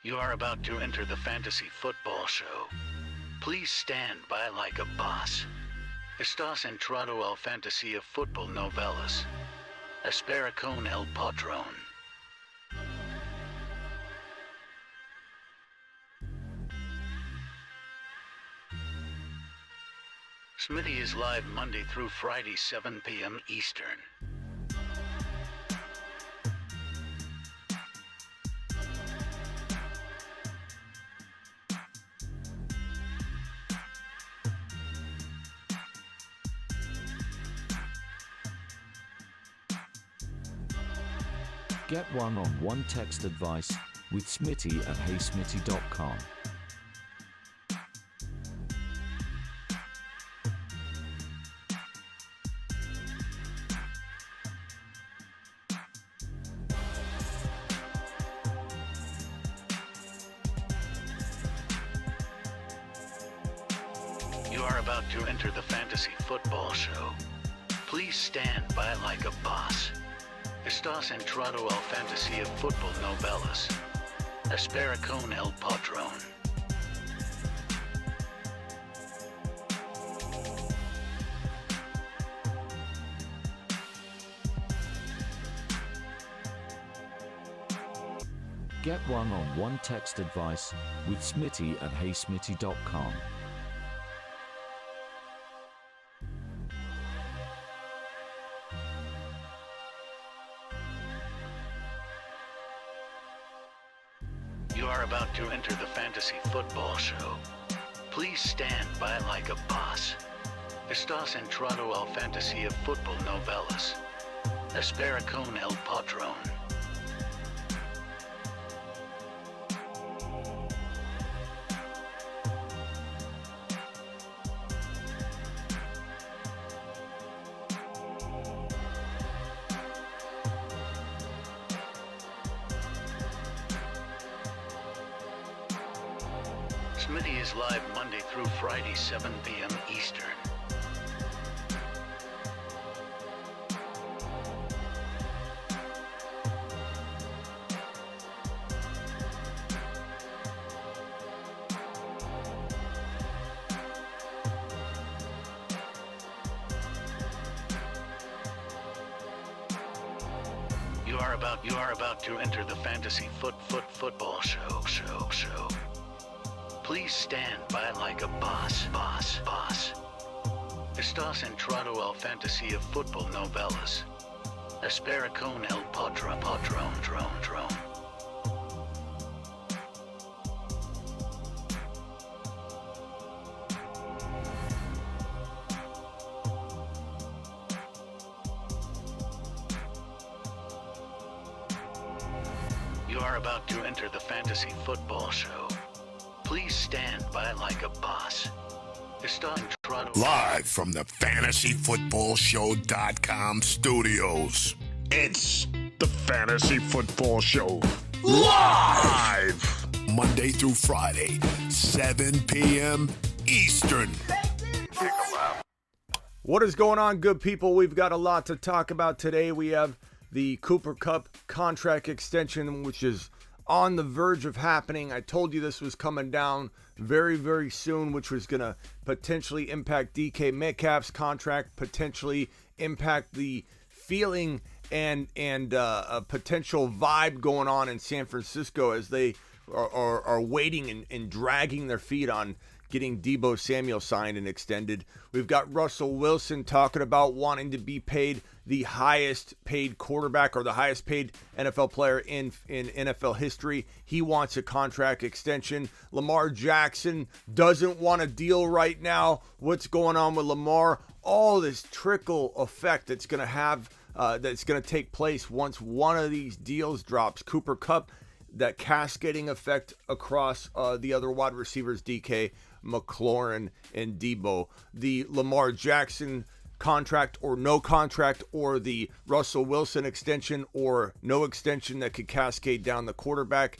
You are about to enter the fantasy football show. Please stand by like a boss. Estás entrado al fantasía fútbol novelas. Espera con el patrón. Smitty is live Monday through Friday, 7 p.m. Eastern. Get one-on-one text advice with Smitty at heysmitty.com. You are about to enter the fantasy football show. Please stand by like a boss. Estás entrado al fantasía fútbol novelas. Espera con el patrón. Get one-on-one text advice with Smitty at heysmitty.com. You are about to enter the fantasy football show. Please stand by like a boss. Estás entrado al fantasía fútbol novelas. Espera con el patrón. Smitty is live Monday through Friday, 7 p.m. Eastern. You are about to enter the fantasy football show. Please stand by like a boss. Estás entrado al fantasía fútbol novelas. Espera con el patrón. You are about to enter the fantasy football show. Please stand by like a boss. Live from the FantasyFootballShow.com studios. It's the Fantasy Football Show. Live! Monday through Friday, 7 p.m. Eastern. What is going on, good people? We've got a lot to talk about today. We have the Cooper Kupp contract extension, which is on the verge of happening. I told you this was coming down very, very soon, which was going to potentially impact DK Metcalf's contract, potentially impact the feeling and a potential vibe going on in San Francisco as they are waiting and dragging their feet on getting Deebo Samuel signed and extended. We've got Russell Wilson talking about wanting to be paid the highest paid quarterback or the highest paid NFL player in NFL history. He wants a contract extension. Lamar Jackson doesn't want a deal right now. What's going on with Lamar? All this trickle effect that's going to have that's going to take place once one of these deals drops. Cooper Kupp, that cascading effect across the other wide receivers, DK, McLaurin, and Deebo. The Lamar Jackson contract or no contract, or the Russell Wilson extension or no extension that could cascade down the quarterback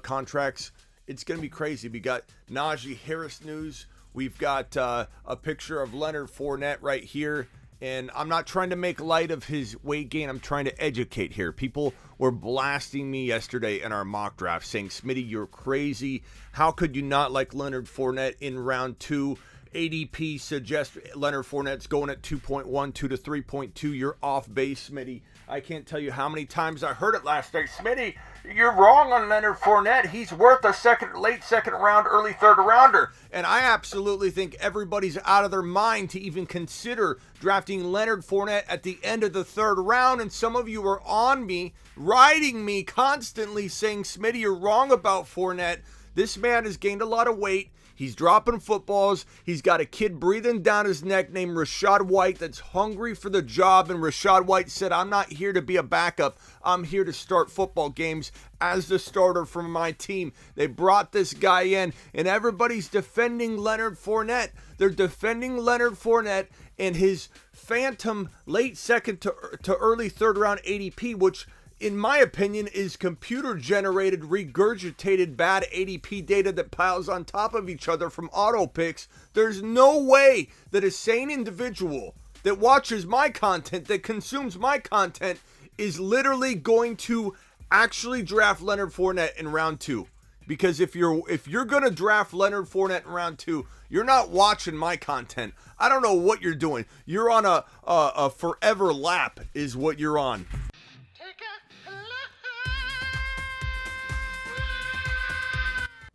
contracts. It's going to be crazy. We got Najee Harris news. We've got a picture of Leonard Fournette right here And I'm not trying to make light of his weight gain. I'm trying to educate here. People were blasting me yesterday in our mock draft saying, Smitty, you're crazy. How could you not like Leonard Fournette in round 2? ADP suggests Leonard Fournette's going at 2.12 to 3.2. You're off base, Smitty. I can't tell you how many times I heard it last night. Smitty, you're wrong on Leonard Fournette. He's worth a late second round, early third rounder. And I absolutely think everybody's out of their mind to even consider drafting Leonard Fournette at the end of the third round. And some of you are on me, riding me constantly saying, Smitty, you're wrong about Fournette. This man has gained a lot of weight. He's dropping footballs. He's got a kid breathing down his neck named Rachaad White that's hungry for the job. And Rachaad White said, I'm not here to be a backup. I'm here to start football games as the starter for my team. They brought this guy in, and everybody's defending Leonard Fournette. They're defending Leonard Fournette and his phantom late second to early third round ADP, which in my opinion, is computer-generated, regurgitated bad ADP data that piles on top of each other from auto picks. There's no way that a sane individual that watches my content, that consumes my content, is literally going to actually draft Leonard Fournette in round 2. Because if you're going to draft Leonard Fournette in round 2, you're not watching my content. I don't know what you're doing. You're on a forever lap is what you're on.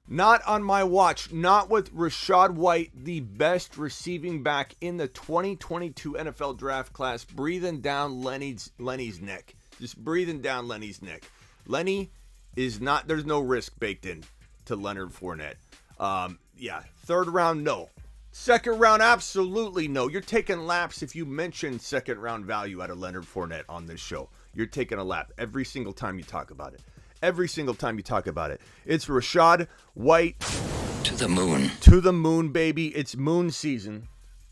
Not on my watch, not with Rachaad White, the best receiving back in the 2022 NFL draft class, breathing down Lenny's neck. Just breathing down Lenny's neck. Lenny is not, there's no risk baked in to Leonard Fournette. Third round, no. Second round, absolutely no. You're taking laps if you mention second round value out of Leonard Fournette on this show. You're taking a lap every single time you talk about it. Every single time you talk about it. It's Rachaad White. To the moon. To the moon, baby. It's moon season.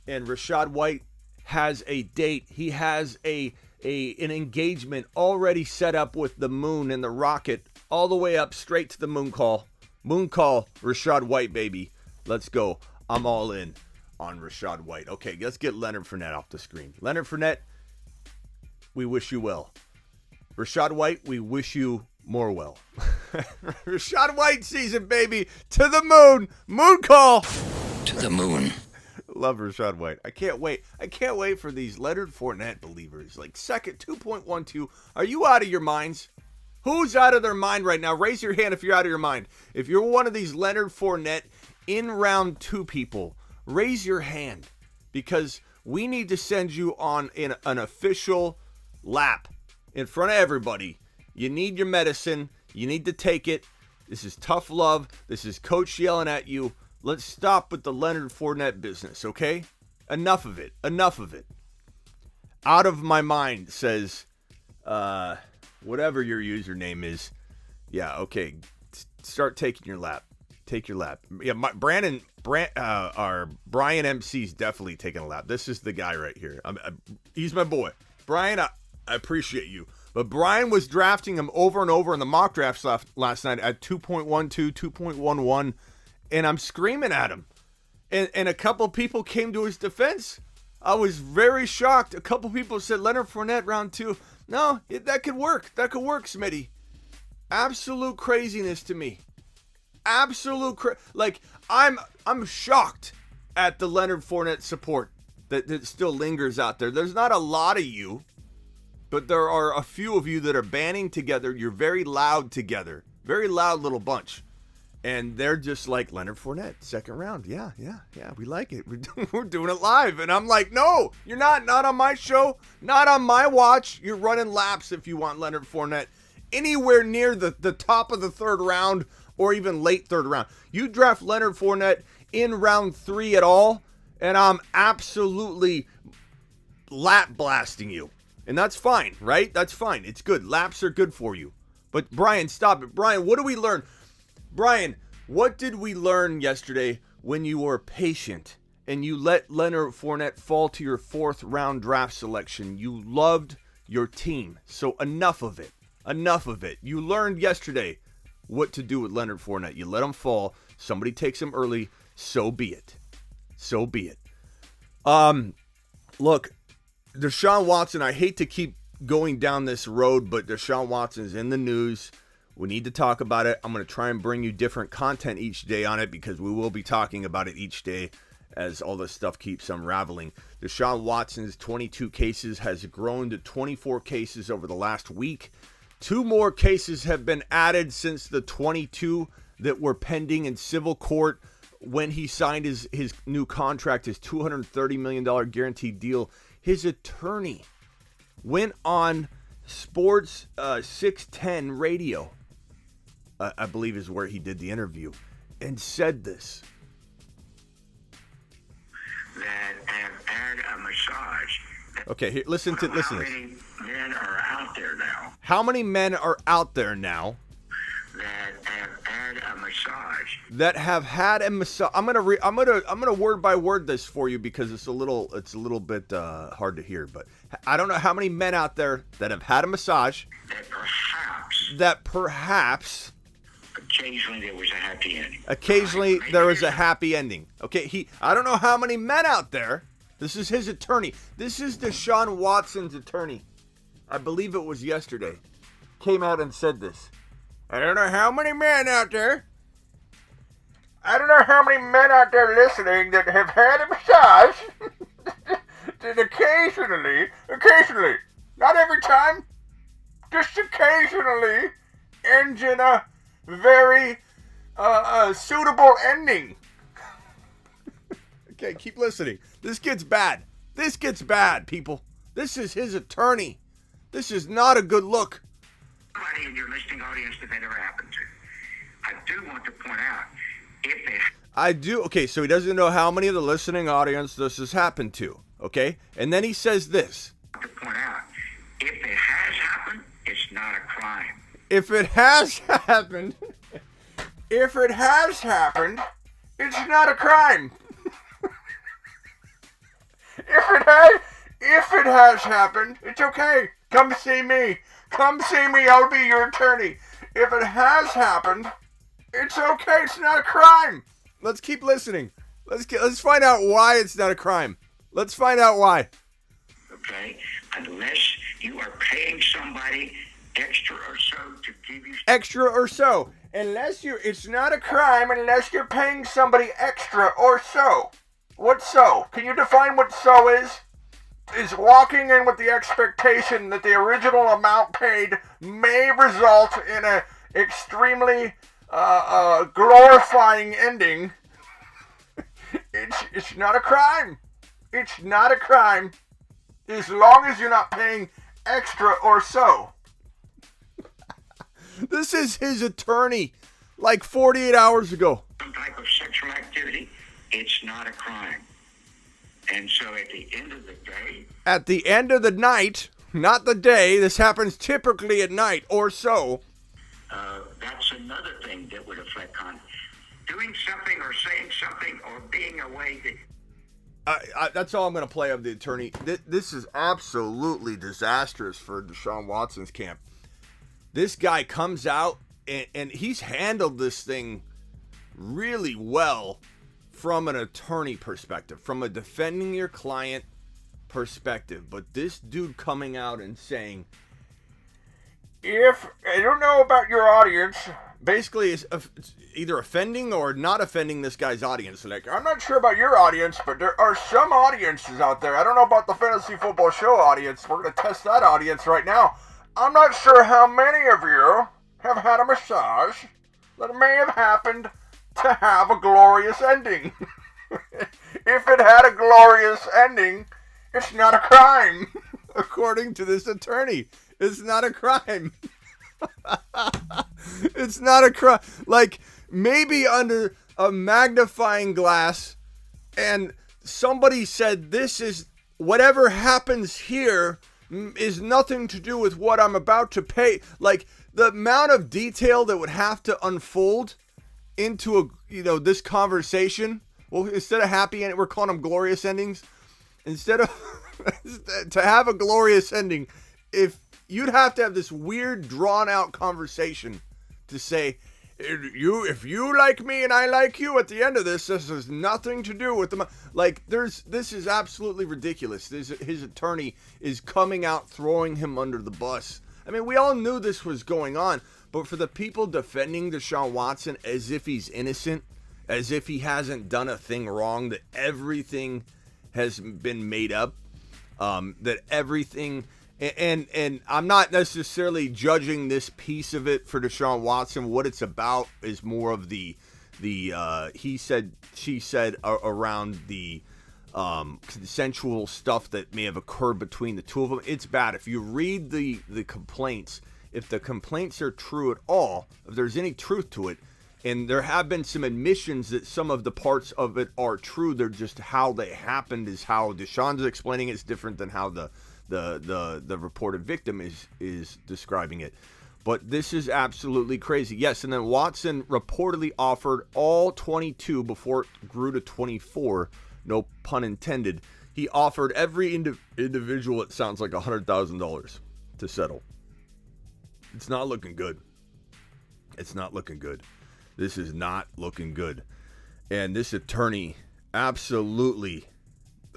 And Rachaad White has a date. He has an engagement already set up with the moon and the rocket all the way up straight to the moon call. Moon call, Rachaad White, baby. Let's go. I'm all in on Rachaad White. Okay, let's get Leonard Fournette off the screen. Leonard Fournette, we wish you well. Rachaad White, we wish you more well. Rachaad White season, baby. To the moon. Moon call. To the moon. Love Rachaad White. I can't wait. I can't wait for these Leonard Fournette believers. Like second, 2.12. Are you out of your minds? Who's out of their mind right now? Raise your hand if you're out of your mind. If you're one of these Leonard Fournette in round 2 people, raise your hand. Because we need to send you on an official lap in front of everybody. You need your medicine. You need to take it. This is tough love. This is coach yelling at you. Let's stop with the Leonard Fournette business, okay? Enough of it. Enough of it. Out of my mind says, whatever your username is. Yeah, okay. Start taking your lap. Take your lap. Yeah, Brian MC's definitely taking a lap. This is the guy right here. He's my boy. Brian, I appreciate you. But Brian was drafting him over and over in the mock drafts last night at 2.12, 2.11, and I'm screaming at him. And a couple people came to his defense. I was very shocked. A couple people said Leonard Fournette round 2. No, that could work. That could work, Smitty. Absolute craziness to me. Absolute I'm shocked at the Leonard Fournette support that still lingers out there. There's not a lot of you. But there are a few of you that are banding together. You're very loud together. Very loud little bunch. And they're just like, Leonard Fournette, second round. Yeah, we like it. We're doing it live. And I'm like, no, you're not. Not on my show. Not on my watch. You're running laps if you want Leonard Fournette anywhere near the top of the third round or even late third round. You draft Leonard Fournette in round 3 at all, and I'm absolutely lap blasting you. And that's fine, right? That's fine. It's good. Laps are good for you. But Brian, stop it. Brian, what do we learn? Brian, what did we learn yesterday when you were patient and you let Leonard Fournette fall to your 4th round draft selection? You loved your team. So enough of it. Enough of it. You learned yesterday what to do with Leonard Fournette. You let him fall. Somebody takes him early. So be it. So be it. Look, Deshaun Watson, I hate to keep going down this road, but Deshaun Watson is in the news. We need to talk about it. I'm going to try and bring you different content each day on it because we will be talking about it each day as all this stuff keeps unraveling. Deshaun Watson's 22 cases has grown to 24 cases over the last week. 2 more cases have been added since the 22 that were pending in civil court when he signed his new contract, his $230 million guaranteed deal. His attorney went on Sports 610 radio, I believe is where he did the interview, and said this. That have had a massage. Okay, here, listen to this. How many men are out there now How many men are out there now that have had a massage? that have had a massage? I'm gonna word by word this for you because it's a little bit hard to hear. But I don't know how many men out there that have had a massage That perhaps occasionally there was a happy ending. Okay, I don't know how many men out there. This is his attorney. This is Deshaun Watson's attorney. I believe it was yesterday. Came out and said this. I don't know how many men out there. I don't know how many men out there listening that have had a massage. That occasionally, not every time, just occasionally ends in a very suitable ending. Okay, keep listening. This gets bad. This gets bad, people. This is his attorney. This is not a good look. Somebody in your listening audience that ever happened to. I do want to point out, if it I do. Okay, so he doesn't know how many of the listening audience this has happened to. Okay? And then he says this. to point out, if it has happened, it's not a crime. If it has happened, it's not a crime. If it has happened, it's okay. Come see me. I'll be your attorney. If it has happened, it's okay. It's not a crime. Let's keep listening. Let's find out why it's not a crime. Let's find out why. Okay? Unless you are paying somebody extra or so to give you... Extra or so. It's not a crime unless you're paying somebody extra or so. What's so? Can you define what so is? Is walking in with the expectation that the original amount paid may result in an extremely glorifying ending. It's not a crime. It's not a crime as long as you're not paying extra or so. This is his attorney like 48 hours ago. Some type of sexual activity, it's not a crime. And so at the end of the day... At the end of the night, not the day, this happens typically at night or so. That's another thing that would affect conduct. Doing something or saying something or being away... That's all I'm going to play of the attorney. This is absolutely disastrous for Deshaun Watson's camp. This guy comes out and he's handled this thing really well from an attorney perspective, from a defending your client perspective. But this dude coming out and saying, if I don't know about your audience, basically it's either offending or not offending this guy's audience. Like, I'm not sure about your audience, but there are some audiences out there. I don't know about the Fantasy Football Show audience. We're going to test that audience right now. I'm not sure how many of you have had a massage that may have happened to have a glorious ending. If it had a glorious ending, it's not a crime. According to this attorney, it's not a crime. It's not a crime. Like, maybe under a magnifying glass, and somebody said, this is, whatever happens here is nothing to do with what I'm about to pay. Like, the amount of detail that would have to unfold into this conversation. Well, instead of happy ending, we're calling them glorious endings. Instead of to have a glorious ending, if you'd have to have this weird drawn out conversation to say, if you like me and I like you, at the end of this has nothing to do with the this is absolutely ridiculous. His attorney is coming out throwing him under the bus. I mean, we all knew this was going on, but for the people defending Deshaun Watson as if he's innocent, as if he hasn't done a thing wrong, that everything has been made up, that everything. And I'm not necessarily judging this piece of it for Deshaun Watson. What it's about is more of the he said, she said around the consensual stuff that may have occurred between the two of them. It's bad. If you read the complaints, if the complaints are true at all, if there's any truth to it, and there have been some admissions that some of the parts of it are true, they're just how they happened is how Deshaun's explaining it's different than how the reported victim is describing it. But this is absolutely crazy. Yes, and then Watson reportedly offered all 22 before it grew to 24. No pun intended. He offered every individual, it sounds like, $100,000 to settle. It's not looking good. It's not looking good. This is not looking good. And this attorney absolutely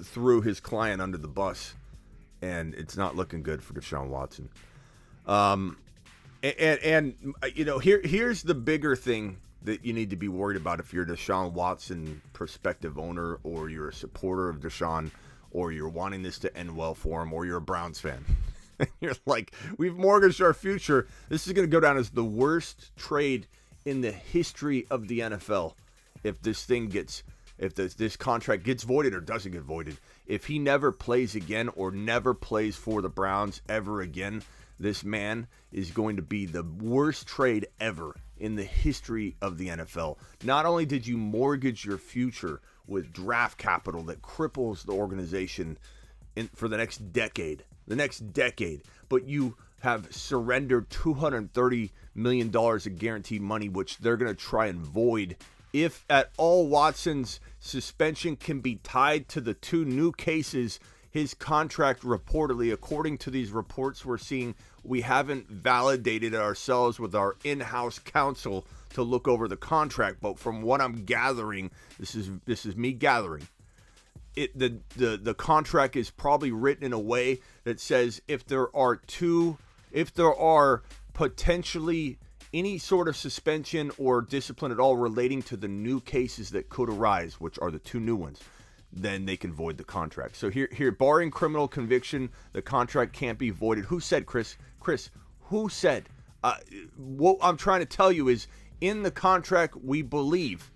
threw his client under the bus. And it's not looking good for Deshaun Watson. And you know, here's the bigger thing that you need to be worried about if you're a Deshaun Watson prospective owner, or you're a supporter of Deshaun, or you're wanting this to end well for him, or you're a Browns fan. You're like, we've mortgaged our future. This is going to go down as the worst trade in the history of the NFL if this thing gets, if this contract gets voided or doesn't get voided. If he never plays again or never plays for the Browns ever again, this man is going to be the worst trade ever in the history of the NFL. Not only did you mortgage your future with draft capital that cripples the organization for the next decade, but you have surrendered $230 million of guaranteed money, which they're going to try and void. If at all Watson's suspension can be tied to the two new cases, his contract reportedly, according to these reports we're seeing, we haven't validated ourselves with our in-house counsel to look over the contract, but from what I'm gathering, this is me gathering, the contract is probably written in a way that says if there are potentially any sort of suspension or discipline at all relating to the new cases that could arise, which are the two new ones, then they can void the contract. So here, barring criminal conviction, the contract can't be voided. Who said, Chris? Chris, who said? What I'm trying to tell you is, in the contract, we believe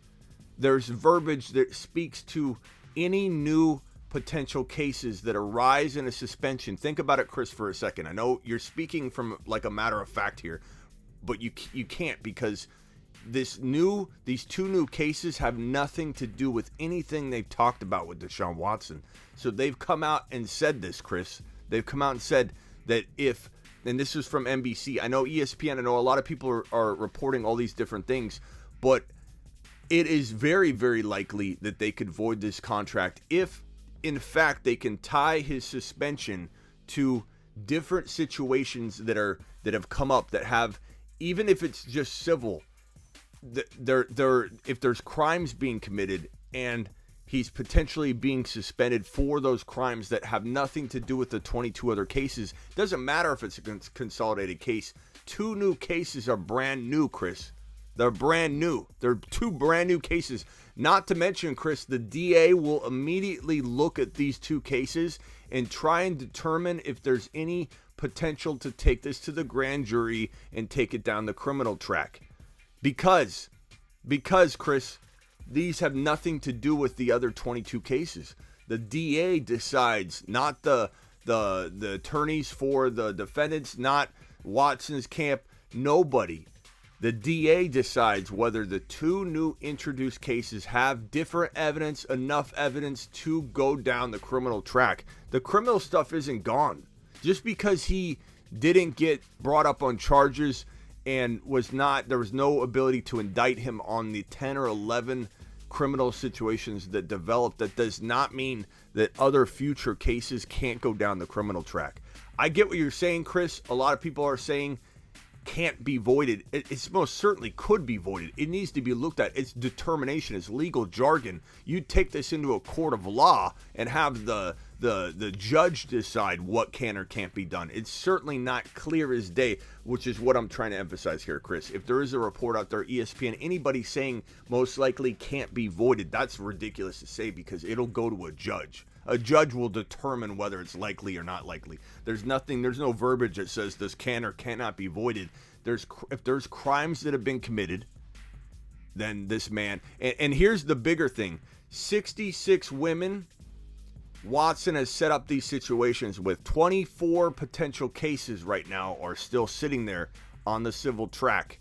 there's verbiage that speaks to any new potential cases that arise in a suspension. Think about it, Chris, for a second. I know you're speaking from like a matter of fact here, but you can't, because these two new cases have nothing to do with anything they've talked about with Deshaun Watson. So they've come out and said this, Chris. They've come out and said that if, and this is from NBC, I know ESPN, I know a lot of people are reporting all these different things, but it is very, very likely that they could void this contract if, in fact, they can tie his suspension to different situations that have come up that have, even if it's just civil, if there's crimes being committed and he's potentially being suspended for those crimes that have nothing to do with the 22 other cases. Doesn't matter if it's a consolidated case. Two new cases are brand new, Chris. They're brand new. They're two brand new cases. Not to mention, Chris, the DA will immediately look at these two cases and try and determine if there's any potential to take this to the grand jury and take it down the criminal track. Because Chris, these have nothing to do with the other 22 cases. The DA decides, not the attorneys for the defendants, not Watson's camp, nobody. The DA decides whether the two new introduced cases have different evidence, enough evidence to go down the criminal track. The criminal stuff isn't gone. Just because he didn't get brought up on charges and there was no ability to indict him on the 10 or 11 criminal situations that developed, that does not mean that other future cases can't go down the criminal track. I get what you're saying, Chris. A lot of people are saying can't be voided. It's most certainly could be voided. It needs to be looked at. It's determination. It's legal jargon. You take this into a court of law and have the judge decide what can or can't be done. It's certainly not clear as day, which is what I'm trying to emphasize here, Chris. If there is a report out there, ESPN, anybody saying most likely can't be voided, that's ridiculous to say because it'll go to a judge. A judge will determine whether it's likely or not likely. There's no verbiage that says this can or cannot be voided. If there's crimes that have been committed, then this man, and here's the bigger thing, 66 women Watson has set up these situations with. 24 potential cases right now are still sitting there on the civil track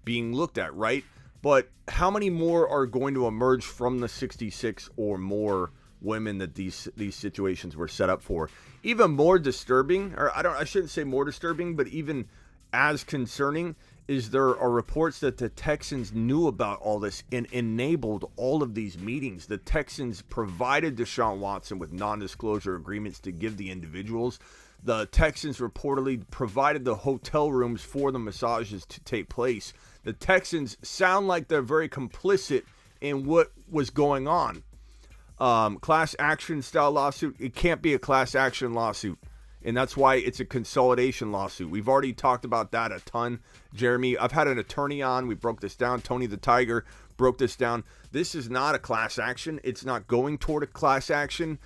being looked at, right? But how many more are going to emerge from the 66 or more women that these situations were set up for? Even more disturbing, or I shouldn't say more disturbing, but even as concerning, is there are reports that the Texans knew about all this and enabled all of these meetings. The Texans provided Deshaun Watson with non-disclosure agreements to give the individuals. The Texans reportedly provided the hotel rooms for the massages to take place. The Texans sound like they're very complicit in what was going on. Class action style lawsuit, it can't be a class action lawsuit. And that's why it's a consolidation lawsuit. We've already talked about that a ton, Jeremy. I've had an attorney on. We broke this down. Tony the Tiger broke this down. This is not a class action. It's not going toward a class action.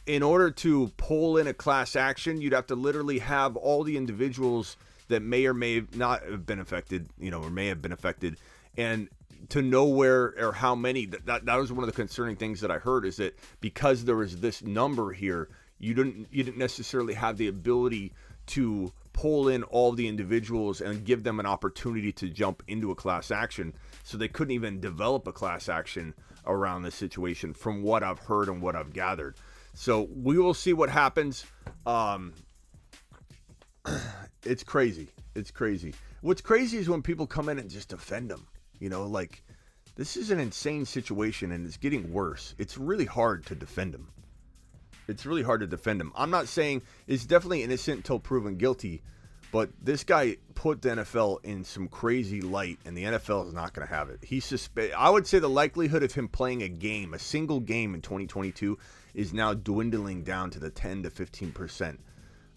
In order to pull in a class action, you'd have to literally have all the individuals that may or may not have been affected, or may have been affected, and to know where or how many. That was one of the concerning things that I heard, is that because there was this number here, you didn't necessarily have the ability to pull in all the individuals and give them an opportunity to jump into a class action. So they couldn't even develop a class action around this situation, from what I've heard and what I've gathered. So we will see what happens. It's crazy. It's crazy. What's crazy is when people come in and just defend them. Like, this is an insane situation and it's getting worse. It's really hard to defend him. I'm not saying it's definitely innocent until proven guilty, but this guy put the NFL in some crazy light, and the NFL is not going to have it. I would say the likelihood of him playing a single game in 2022 is now dwindling down to the 10 to 15%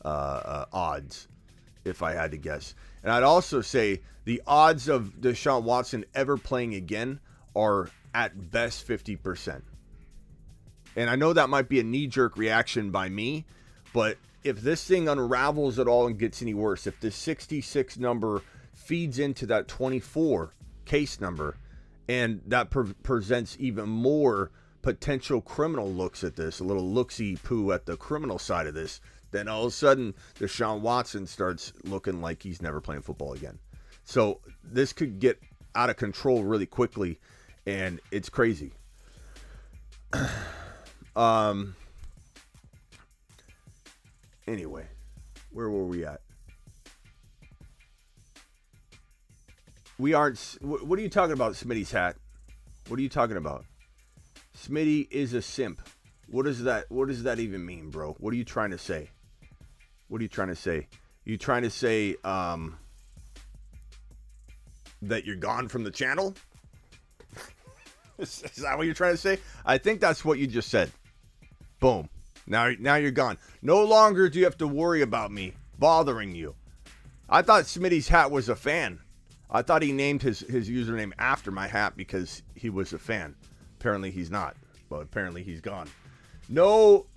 odds, if I had to guess. And I'd also say the odds of Deshaun Watson ever playing again are at best 50%. And I know that might be a knee-jerk reaction by me, but if this thing unravels at all and gets any worse, if this 66 number feeds into that 24 case number, and that presents even more potential criminal looks at this, a little looksy-poo at the criminal side of this, then all of a sudden Deshaun Watson starts looking like he's never playing football again. So this could get out of control really quickly, and it's crazy. Anyway, where were we at? We aren't. What are you talking about, Smitty's hat? What are you talking about? Smitty is a simp. What does that even mean, bro? What are you trying to say? What are you trying to say? You trying to say that you're gone from the channel? Is that what you're trying to say? I think that's what you just said. Boom. Now you're gone. No longer do you have to worry about me bothering you. I thought Smitty's hat was a fan. I thought he named his username after my hat because he was a fan. Apparently he's not. But apparently he's gone. No,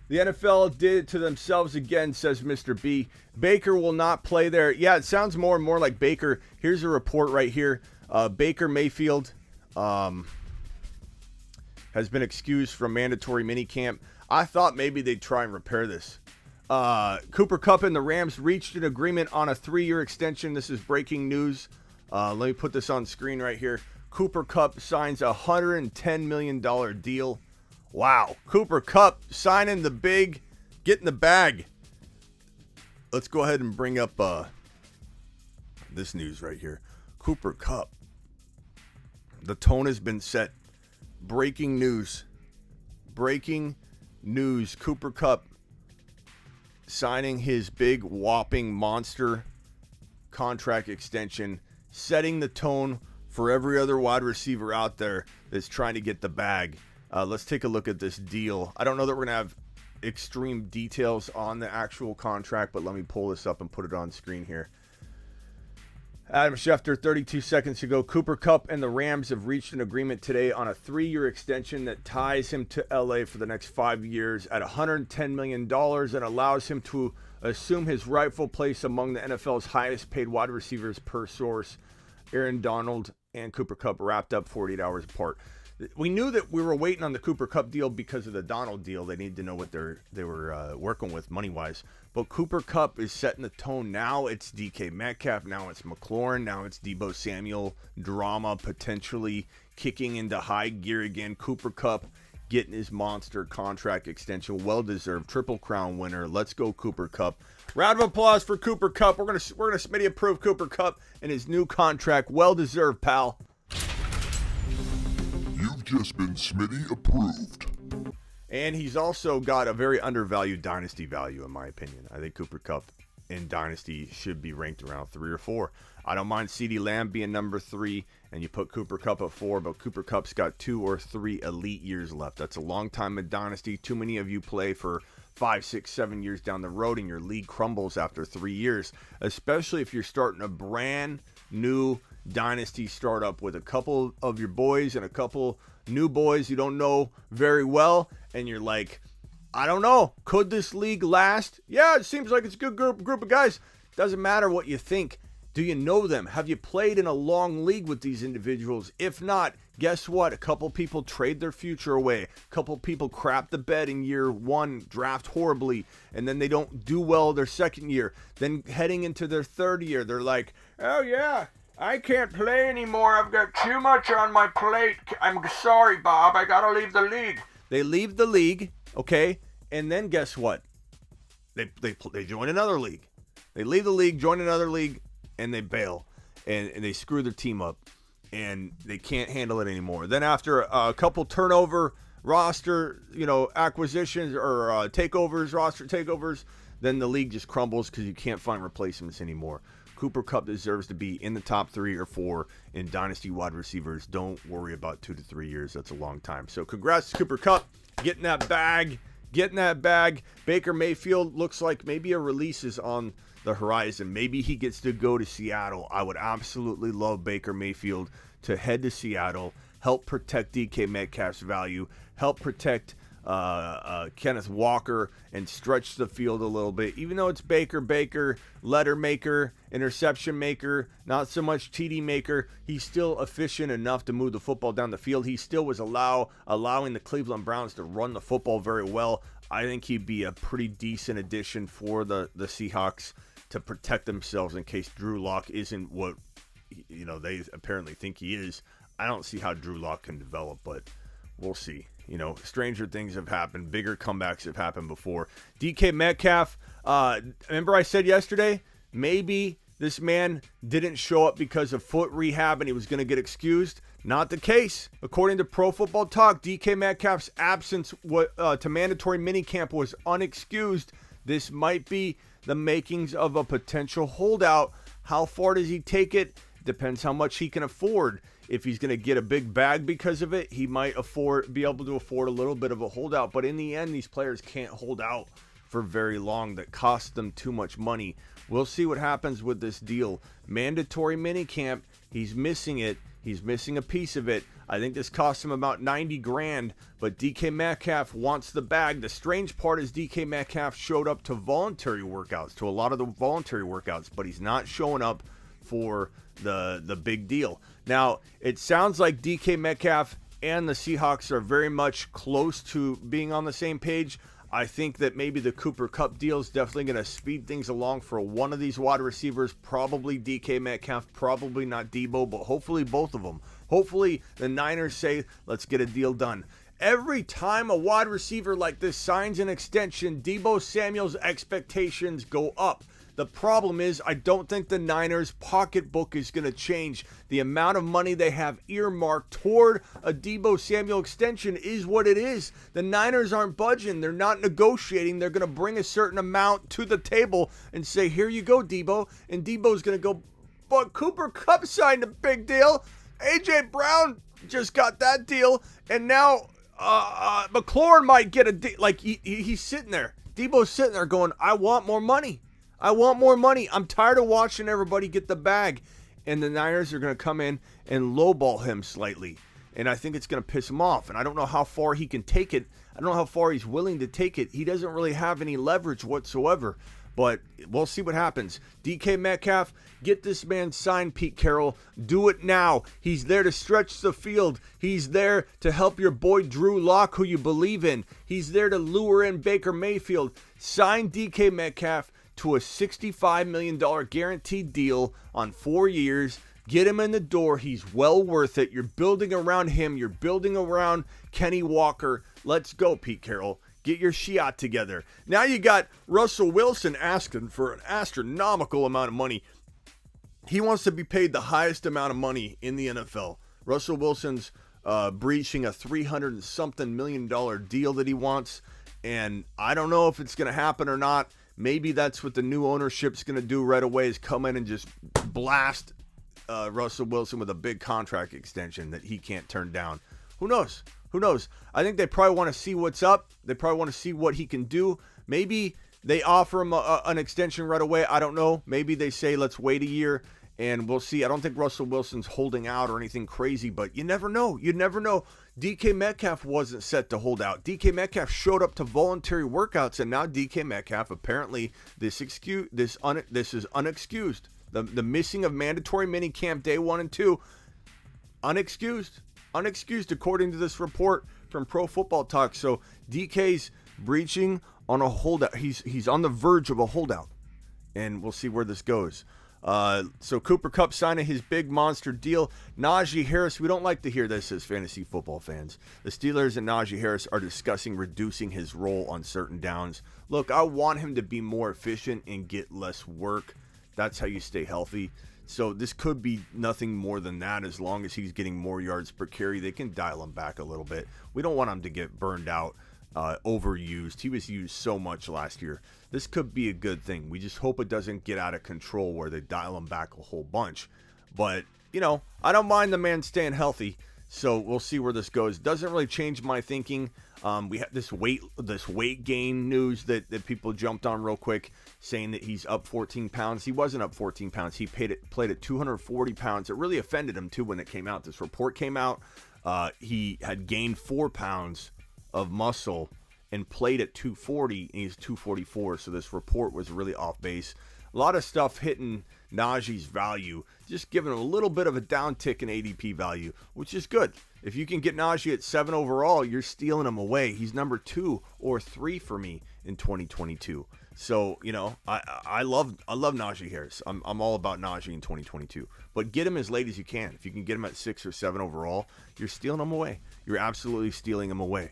the NFL did it to themselves again, says Mr. B. Baker will not play there. Yeah, it sounds more and more like Baker. Here's a report right here. Baker Mayfield has been excused from mandatory minicamp. I thought maybe they'd try and repair this. Cooper Kupp and the Rams reached an agreement on a 3-year extension. This is breaking news. Let me put this on screen right here. Cooper Kupp signs a $110 million deal. Wow. Cooper Kupp signing the big, getting the bag. Let's go ahead and bring up this news right here. Cooper Kupp. The tone has been set. Breaking news. Breaking news. Cooper Kupp signing his big whopping monster contract extension, setting the tone for every other wide receiver out there that's trying to get the bag. Let's take a look at this deal. I don't know that we're going to have extreme details on the actual contract, but let me pull this up and put it on screen here. Adam Schefter, 32 seconds ago. Cooper Kupp and the Rams have reached an agreement today on a 3-year extension that ties him to LA for the next 5 years at $110 million and allows him to assume his rightful place among the NFL's highest paid wide receivers per source. Aaron Donald and Cooper Kupp wrapped up 48 hours apart. We knew that we were waiting on the Cooper Kupp deal because of the Donald deal. They needed to know what they were working with money-wise. But Cooper Kupp is setting the tone. Now it's DK Metcalf. Now it's McLaurin. Now it's Deebo Samuel. Drama potentially kicking into high gear again. Cooper Kupp getting his monster contract extension. Well-deserved. Triple Crown winner. Let's go Cooper Kupp. Round of applause for Cooper Kupp. We're gonna Smitty approve Cooper Kupp and his new contract. Well-deserved, pal. You've just been Smitty approved. And he's also got a very undervalued dynasty value, in my opinion. I think Cooper Kupp in dynasty should be ranked around 3 or 4. I don't mind CeeDee Lamb being number 3, and you put Cooper Kupp at 4, but Cooper Kupp's got 2 or 3 elite years left. That's a long time in dynasty. Too many of you play for 5, 6, 7 years down the road, and your league crumbles after 3 years, especially if you're starting a brand new dynasty startup with a couple of your boys and a couple new boys you don't know very well, and you're like, I don't know, could this league last? Yeah, it seems like it's a good group of guys. Doesn't matter what you think. Do you know them? Have you played in a long league with these individuals? If not, guess what? A couple people trade their future away. A couple people crap the bed in year 1, draft horribly, and then they don't do well their second year. Then heading into their third year, they're like, oh yeah, I can't play anymore. I've got too much on my plate. I'm sorry, Bob. I gotta leave the league. They leave the league, okay? And then guess what? They join another league. They leave the league, join another league, and they bail. And they screw their team up. And they can't handle it anymore. Then after a couple turnover roster, acquisitions or roster takeovers, then the league just crumbles because you can't find replacements anymore. Cooper Kupp deserves to be in the top 3 or 4 in dynasty wide receivers. Don't worry about 2 to 3 years. That's a long time. So congrats to Cooper Kupp getting that bag. Baker Mayfield looks like maybe a release is on the horizon. Maybe he gets to go to Seattle. I would absolutely love Baker Mayfield to head to Seattle, help protect DK Metcalf's value, help protect Kenneth Walker, and stretch the field a little bit. Even though it's Baker, letter maker, interception maker, not so much TD maker, he's still efficient enough to move the football down the field. He still was allowing the Cleveland Browns to run the football very well. I think he'd be a pretty decent addition for the Seahawks to protect themselves in case Drew Lock isn't what they apparently think he is. I don't see how Drew Lock can develop, but we'll see. Stranger things have happened. Bigger comebacks have happened before. DK Metcalf, remember I said yesterday, maybe this man didn't show up because of foot rehab and he was going to get excused. Not the case. According to Pro Football Talk, DK Metcalf's absence to mandatory minicamp was unexcused. This might be the makings of a potential holdout. How far does he take it? Depends how much he can afford. If he's going to get a big bag because of it, he might be able to afford a little bit of a holdout. But in the end, these players can't hold out for very long. That costs them too much money. We'll see what happens with this deal. Mandatory minicamp, he's missing it. He's missing a piece of it. I think this costs him about $90,000, but DK Metcalf wants the bag. The strange part is DK Metcalf showed up to a lot of the voluntary workouts, but he's not showing up for the big deal. Now, it sounds like DK Metcalf and the Seahawks are very much close to being on the same page. I think that maybe the Cooper Kupp deal is definitely going to speed things along for one of these wide receivers, probably DK Metcalf, probably not Deebo, but hopefully both of them. Hopefully the Niners say, let's get a deal done. Every time a wide receiver like this signs an extension, Deebo Samuel's expectations go up. The problem is, I don't think the Niners' pocketbook is going to change. The amount of money they have earmarked toward a Deebo Samuel extension is what it is. The Niners aren't budging. They're not negotiating. They're going to bring a certain amount to the table and say, here you go, Deebo. And Deebo's going to go, but Cooper Kupp signed a big deal. A.J. Brown just got that deal. And now McLaurin might get a deal. Like, he's sitting there. Deebo's sitting there going, I want more money. I want more money. I'm tired of watching everybody get the bag. And the Niners are going to come in and lowball him slightly. And I think it's going to piss him off. And I don't know how far he can take it. I don't know how far he's willing to take it. He doesn't really have any leverage whatsoever. But we'll see what happens. DK Metcalf, get this man signed, Pete Carroll. Do it now. He's there to stretch the field. He's there to help your boy Drew Lock, who you believe in. He's there to lure in Baker Mayfield. Sign DK Metcalf to a $65 million guaranteed deal on 4 years. Get him in the door. He's well worth it. You're building around him. You're building around Kenny Walker. Let's go, Pete Carroll. Get your shot together. Now you got Russell Wilson asking for an astronomical amount of money. He wants to be paid the highest amount of money in the NFL. Russell Wilson's breaching a $300-something million deal that he wants. And I don't know if it's going to happen or not. Maybe that's what the new ownership's going to do right away, is come in and just blast Russell Wilson with a big contract extension that he can't turn down. Who knows? Who knows? I think they probably want to see what's up. They probably want to see what he can do. Maybe they offer him an extension right away. I don't know. Maybe they say, let's wait a year and we'll see. I don't think Russell Wilson's holding out or anything crazy, but you never know. You never know. DK Metcalf wasn't set to hold out. DK Metcalf showed up to voluntary workouts, and now DK Metcalf, apparently this is unexcused. The missing of mandatory minicamp day 1 and 2, unexcused. Unexcused, according to this report from Pro Football Talk. So DK's breaching on a holdout. He's on the verge of a holdout, and we'll see where this goes. So Cooper Kupp signing his big monster deal. Najee Harris, we don't like to hear this as fantasy football fans. The Steelers and Najee Harris are discussing reducing his role on certain downs. Look, I want him to be more efficient and get less work. That's how you stay healthy. So this could be nothing more than that. As long as he's getting more yards per carry, they can dial him back a little bit. We don't want him to get burned out, overused. He was used so much last year. This could be a good thing. We just hope it doesn't get out of control where they dial him back a whole bunch. But, I don't mind the man staying healthy. So we'll see where this goes. Doesn't really change my thinking. We have this weight gain news that people jumped on real quick, saying that he's up 14 pounds. He wasn't up 14 pounds. He played at 240 pounds. It really offended him, too, when it came out. This report came out. He had gained 4 pounds of muscle and played at 240, and he's 244. So this report was really off base. A lot of stuff hitting Najee's value, just giving him a little bit of a downtick in ADP value, which is good. If you can get Najee at 7 overall, you're stealing him away. He's number 2 or 3 for me in 2022. So, I love Najee Harris. I'm all about Najee in 2022. But get him as late as you can. If you can get him at 6 or 7 overall, you're stealing him away. You're absolutely stealing him away.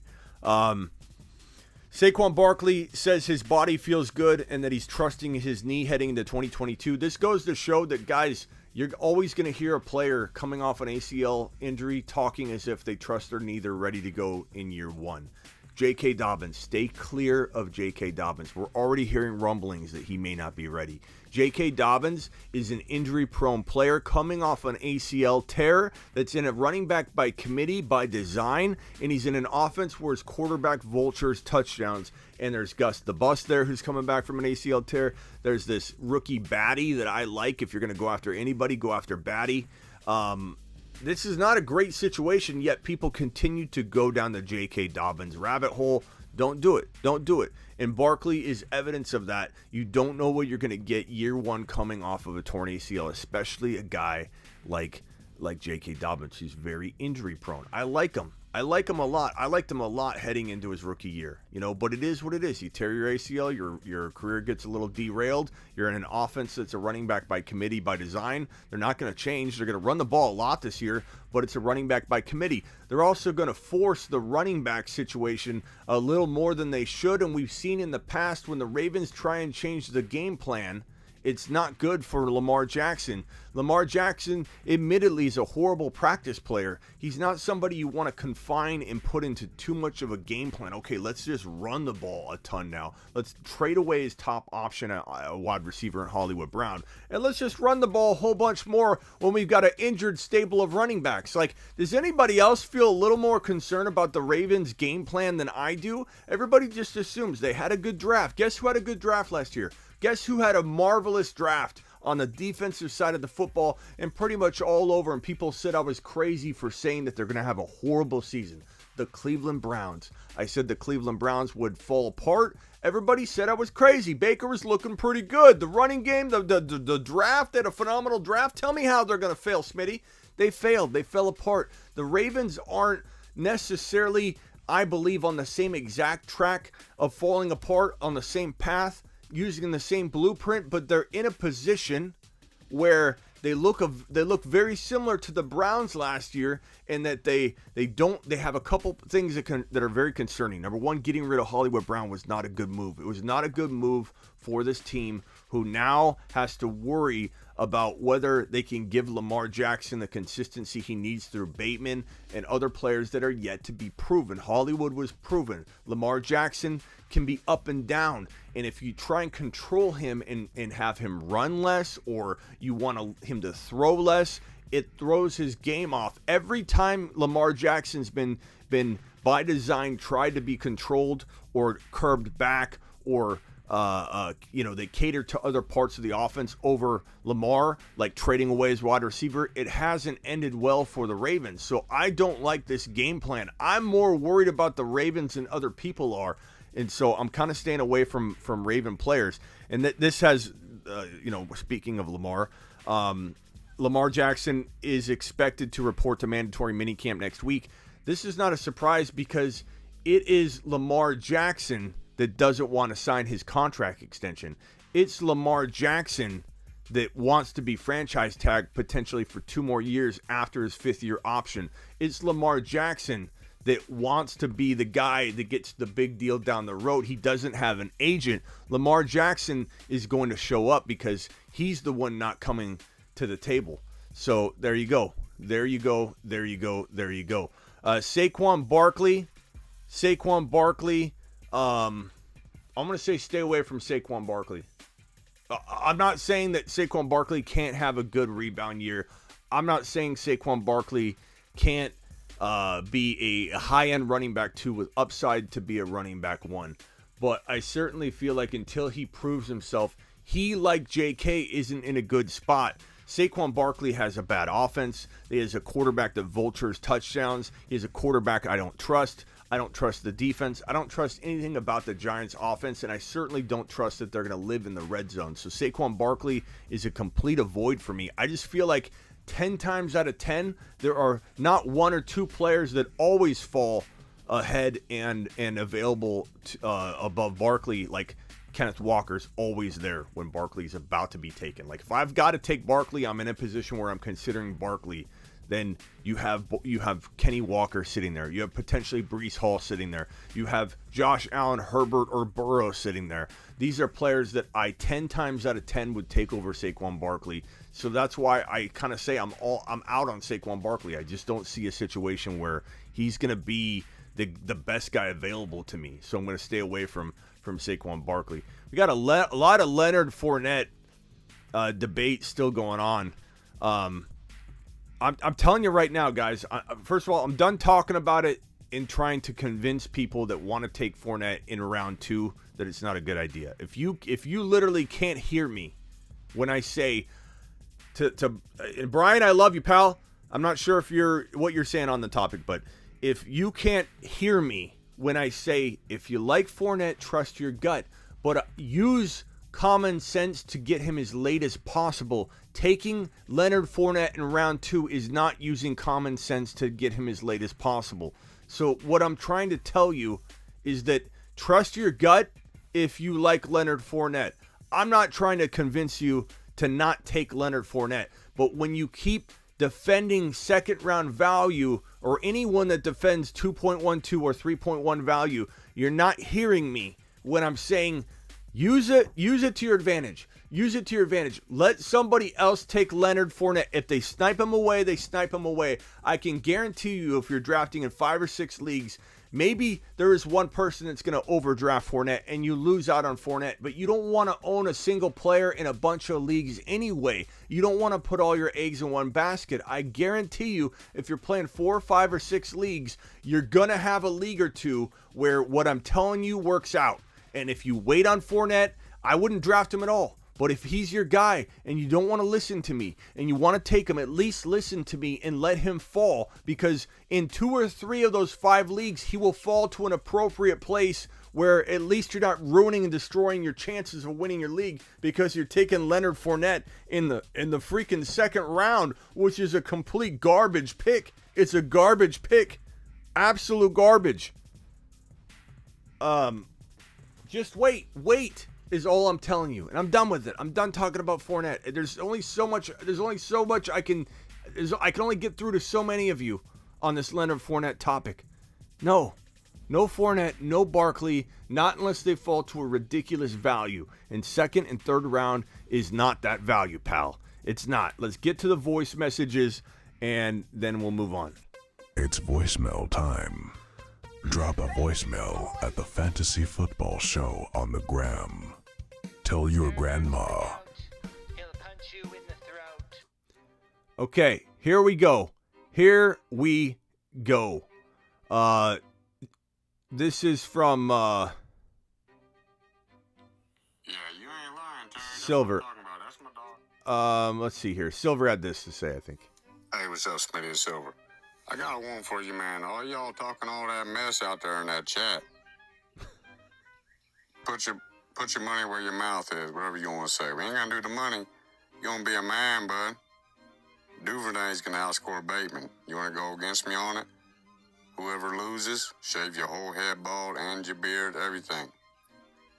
Saquon Barkley says his body feels good and that he's trusting his knee heading into 2022. This goes to show that, guys, you're always going to hear a player coming off an ACL injury talking as if they trust their knee, they're ready to go in year 1. J.K. Dobbins, stay clear of J.K. Dobbins. We're already hearing rumblings that he may not be ready. J.K. Dobbins is an injury-prone player coming off an ACL tear that's in a running back by committee, by design, and he's in an offense where his quarterback vultures touchdowns. And there's Gus the Bus there who's coming back from an ACL tear. There's this rookie Batty that I like. If you're going to go after anybody, go after Batty. This is not a great situation, yet people continue to go down the J.K. Dobbins rabbit hole. Don't do it. Don't do it. And Barkley is evidence of that. You don't know what you're going to get year 1 coming off of a torn ACL, especially a guy like J.K. Dobbins, who's very injury prone. I like him. I like him a lot. I liked him a lot heading into his rookie year, but it is what it is. You tear your ACL, your career gets a little derailed. You're in an offense that's a running back by committee, by design. They're not going to change. They're going to run the ball a lot this year, but it's a running back by committee. They're also going to force the running back situation a little more than they should, and we've seen in the past when the Ravens try and change the game plan It's not good for Lamar Jackson. Lamar Jackson, admittedly, is a horrible practice player. He's not somebody you want to confine and put into too much of a game plan. Okay, let's just run the ball a ton now. Let's trade away his top option at wide receiver in Hollywood Brown. And let's just run the ball a whole bunch more when we've got an injured stable of running backs. Like, does anybody else feel a little more concerned about the Ravens' game plan than I do? Everybody just assumes they had a good draft. Guess who had a good draft last year? Guess who had a marvelous draft on the defensive side of the football and pretty much all over, and people said I was crazy for saying that they're going to have a horrible season? The Cleveland Browns. I said the Cleveland Browns would fall apart. Everybody said I was crazy. Baker was looking pretty good. The running game, the draft, they had a phenomenal draft. Tell me how they're going to fail, Smitty. They failed. They fell apart. The Ravens aren't necessarily, I believe, on the same exact track of falling apart, on the same path, using the same blueprint, but they're in a position where they look very similar to the Browns last year, in that they have a couple things that are very concerning. Number one, getting rid of Hollywood Brown was not a good move. It was not a good move for this team, who now has to worry about whether they can give Lamar Jackson the consistency he needs through Bateman and other players that are yet to be proven. Hollywood was proven. Lamar Jackson can be up and down. And if you try and control him and have him run less, or you want him to throw less, it throws his game off. Every time Lamar Jackson's been by design tried to be controlled or curbed back, or they cater to other parts of the offense over Lamar, like trading away his wide receiver, it hasn't ended well for the Ravens. So I don't like this game plan. I'm more worried about the Ravens than other people are. And so I'm kind of staying away from Raven players. And this has, speaking of Lamar, Lamar Jackson is expected to report to mandatory minicamp next week. This is not a surprise, because it is Lamar Jackson that doesn't want to sign his contract extension. It's Lamar Jackson that wants to be franchise tagged potentially for 2 more years after his 5th-year option. It's Lamar Jackson that wants to be the guy that gets the big deal down the road. He doesn't have an agent. Lamar Jackson is going to show up because he's the one not coming to the table. So there you go. There you go. There you go. There you go. Saquon Barkley. I'm going to say stay away from Saquon Barkley. I'm not saying that Saquon Barkley can't have a good rebound year. I'm not saying Saquon Barkley can't be a high-end running back 2 with upside to be a running back 1. But I certainly feel like until he proves himself, he, like JK, isn't in a good spot. Saquon Barkley has a bad offense. He has a quarterback that vultures touchdowns. He has a quarterback I don't trust. I don't trust the defense. I don't trust anything about the Giants offense, and I certainly don't trust that they're going to live in the red zone. So Saquon Barkley is a complete avoid for me. I just feel like 10 times out of 10, there are not 1 or 2 players that always fall ahead and available above Barkley. Like Kenneth Walker's always there when Barkley's about to be taken. Like, if I've got to take Barkley, I'm in a position where I'm considering Barkley. Then you have Kenny Walker sitting there. You have potentially Breece Hall sitting there. You have Josh Allen, Herbert, or Burrow sitting there. These are players that I 10 times out of 10 would take over Saquon Barkley. So that's why I kind of say I'm out on Saquon Barkley. I just don't see a situation where he's going to be the best guy available to me. So I'm going to stay away from Saquon Barkley. We got a lot of Leonard Fournette debate still going on. I'm telling you right now, guys, first of all, I'm done talking about it and trying to convince people that want to take Fournette in round 2 that it's not a good idea. If you literally can't hear me when I say and Brian, I love you, pal. I'm not sure what you're saying on the topic, but if you can't hear me when I say, if you like Fournette, trust your gut, but use common sense to get him as late as possible. Taking Leonard Fournette in round 2 is not using common sense to get him as late as possible. So what I'm trying to tell you is that trust your gut if you like Leonard Fournette. I'm not trying to convince you to not take Leonard Fournette, but when you keep defending second round value, or anyone that defends 2.12 or 3.1 value, you're not hearing me when I'm saying use it to your advantage. use it to your advantage. Let somebody else take Leonard Fournette. If they snipe him away, they snipe him away. I can guarantee you, if you're drafting in 5 or 6 leagues, maybe there is one person that's going to overdraft Fournette and you lose out on Fournette, but you don't want to own a single player in a bunch of leagues anyway. You don't want to put all your eggs in one basket. I guarantee you, if you're playing 4, 5, or 6 leagues, you're going to have a league or two where what I'm telling you works out. And if you wait on Fournette, I wouldn't draft him at all. But if he's your guy and you don't want to listen to me and you want to take him, at least listen to me and let him fall, because in 2 or 3 of those 5 leagues, he will fall to an appropriate place where at least you're not ruining and destroying your chances of winning your league because you're taking Leonard Fournette in the freaking second round, which is a complete garbage pick. It's a garbage pick. Absolute garbage. Just wait is all I'm telling you, and I'm done with it. I'm done talking about Fournette. There's only so much I can only get through to so many of you on this Leonard Fournette topic. No Fournette, no Barkley, not unless they fall to a ridiculous value. And second and third round is not that value, pal. It's not. Let's get to the voice messages, and then we'll move on. It's voicemail time. Drop a voicemail at the Fantasy Football Show on the gram. Tell your grandma. He'll punch you in the throat. Okay, here we go. This is from Yeah, you ain't lying, Terry. Silver. That's what I'm talking about. That's my dog. Let's see here. Silver had this to say, I think. Hey, what's up, Smitty and Silver? I got a one for you, man. All y'all talking all that mess out there in that chat. Put your money where your mouth is, whatever you want to say. We ain't gonna do the money. You gonna be a man, bud. Duvernay's gonna outscore Bateman. You wanna go against me on it? Whoever loses, shave your whole head bald and your beard, everything.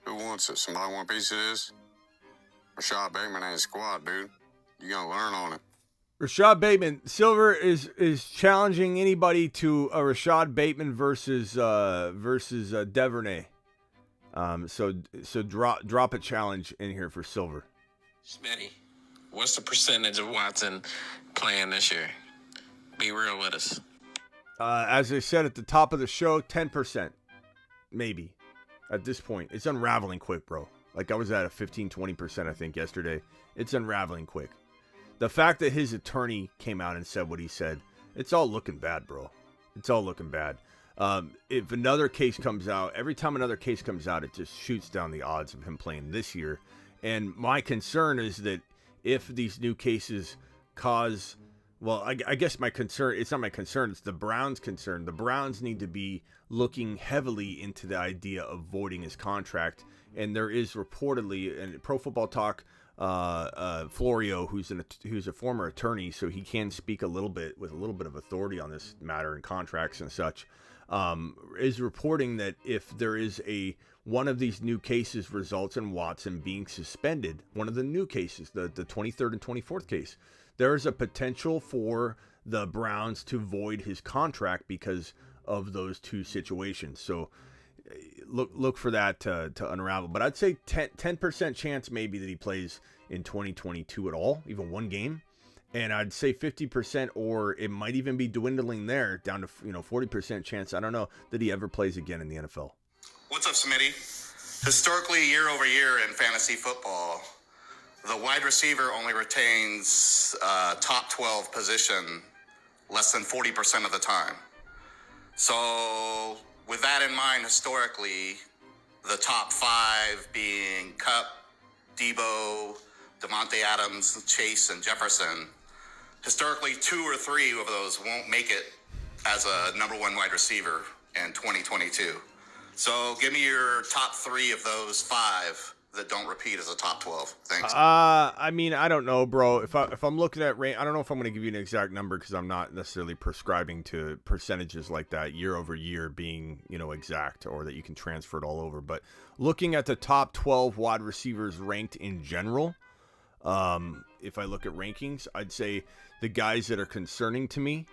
Who wants it? Somebody want a piece of this? Rashad Bateman ain't squat, dude. You gonna learn on it. Rashad Bateman. Silver is challenging anybody to a Rashad Bateman versus Duvernay. So drop a challenge in here for Silver. Smitty, what's the percentage of Watson playing this year? Be real with us. As I said at the top of the show, 10%. Maybe. At this point. It's unraveling quick, bro. Like I was at a 15-20%, I think, yesterday. It's unraveling quick. The fact that his attorney came out and said what he said, it's all looking bad, bro. It's all looking bad. If another case comes out, every time another case comes out, it just shoots down the odds of him playing this year. And my concern is that if these new cases cause, well, I guess my concern, it's not my concern, it's the Browns' concern. The Browns need to be looking heavily into the idea of voiding his contract. And there is reportedly, and Pro Football Talk, Florio, who's a former attorney, so he can speak a little bit with a little bit of authority on this matter and contracts and such, is reporting that if there is one of these new cases results in Watson being suspended, one of the new cases, the 23rd and 24th case, there is a potential for the Browns to void his contract because of those two situations. So look for that to unravel. But I'd say 10% chance maybe that he plays in 2022 at all, even one game. And I'd say 50%, or it might even be dwindling there down to 40% chance, I don't know, that he ever plays again in the NFL. What's up, Smitty? Historically, year over year in fantasy football, the wide receiver only retains top 12 position less than 40% of the time. So with that in mind, historically, the top 5 being Kupp, Debo, Devontae Adams, Chase, and Jefferson, historically 2 or 3 of those won't make it as a number 1 wide receiver in 2022. So give me your top 3 of those 5 that don't repeat as a top 12. Thanks. I mean, I don't know, bro. If I'm looking at range, I don't know if I'm going to give you an exact number because I'm not necessarily prescribing to percentages like that year over year being, exact, or that you can transfer it all over. But looking at the top 12 wide receivers ranked in general, if I look at rankings, I'd say the guys that are concerning to me,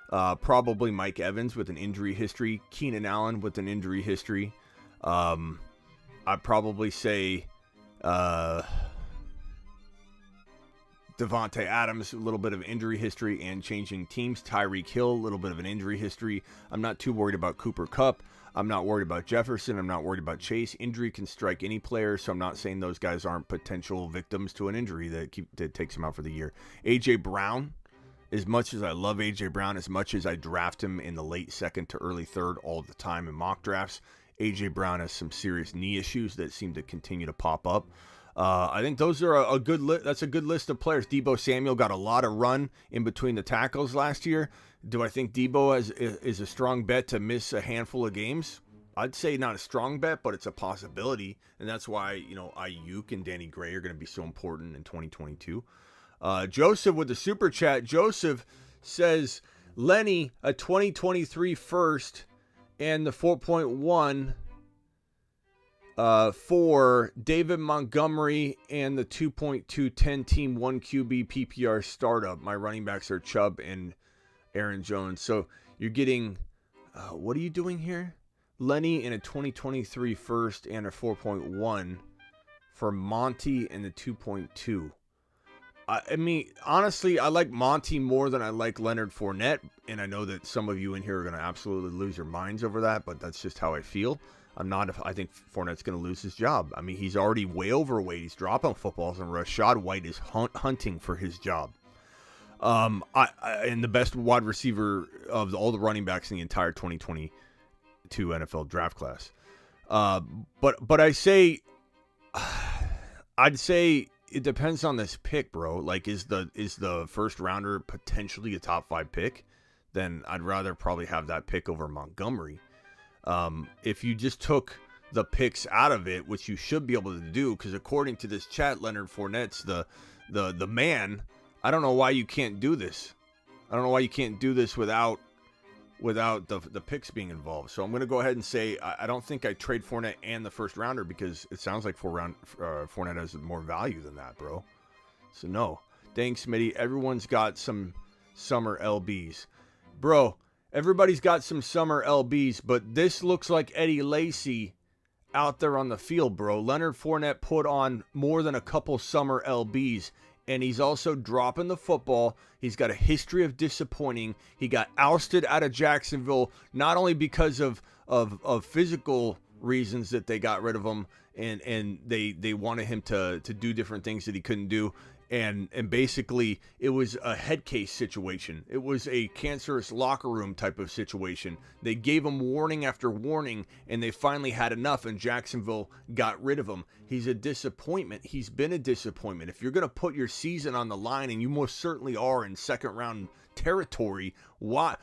probably Mike Evans with an injury history, Keenan Allen with an injury history. I'd probably say Devontae Adams, a little bit of injury history and changing teams. Tyreek Hill, a little bit of an injury history. I'm not too worried about Cooper Kupp. I'm not worried about Jefferson. I'm not worried about Chase. Injury can strike any player, so I'm not saying those guys aren't potential victims to an injury that takes them out for the year. A.J. Brown, as much as I love A.J. Brown, as much as I draft him in the late second to early third all the time in mock drafts, A.J. Brown has some serious knee issues that seem to continue to pop up. I think those are a good that's a good list of players. Deebo Samuel got a lot of run in between the tackles last year. Do I think Deebo is a strong bet to miss a handful of games? I'd say not a strong bet, but it's a possibility, and that's why Ayuk and Danny Gray are going to be so important in 2022. Joseph with the super chat. Joseph says Lenny a 2023 first and the 4.1 for David Montgomery and the 2.2 10-team 1 QB PPR startup. My running backs are Chubb and Aaron Jones. So you're getting, what are you doing here? Lenny in a 2023 first and a 4.1 for Monty and the 2.2. I mean, honestly, I like Monty more than I like Leonard Fournette, and I know that some of you in here are going to absolutely lose your minds over that, but that's just how I feel. I think Fournette's going to lose his job. I mean, he's already way overweight. He's dropping footballs, and Rashad White is hunting for his job. And the best wide receiver of all the running backs in the entire 2022 NFL draft class. But I'd say it depends on this pick, bro. Like, is the first rounder potentially a top 5 pick? Then I'd rather probably have that pick over Montgomery. If you just took the picks out of it, which you should be able to do, because according to this chat, Leonard Fournette's the man. I don't know why you can't do this. I don't know why you can't do this without the picks being involved. So I'm going to go ahead and say I don't think I trade Fournette and the first rounder, because it sounds like Fournette has more value than that, bro. So no. Thanks, Smitty. Everyone's got some summer LBs. Bro, everybody's got some summer LBs, but this looks like Eddie Lacy out there on the field, bro. Leonard Fournette put on more than a couple summer LBs, and he's also dropping the football. He's got a history of disappointing. He got ousted out of Jacksonville, not only because of physical reasons that they got rid of him, and they wanted him to do different things that he couldn't do. And basically, it was a head case situation. It was a cancerous locker room type of situation. They gave him warning after warning, and they finally had enough, and Jacksonville got rid of him. He's a disappointment. He's been a disappointment. If you're going to put your season on the line, and you most certainly are in second-round territory, why?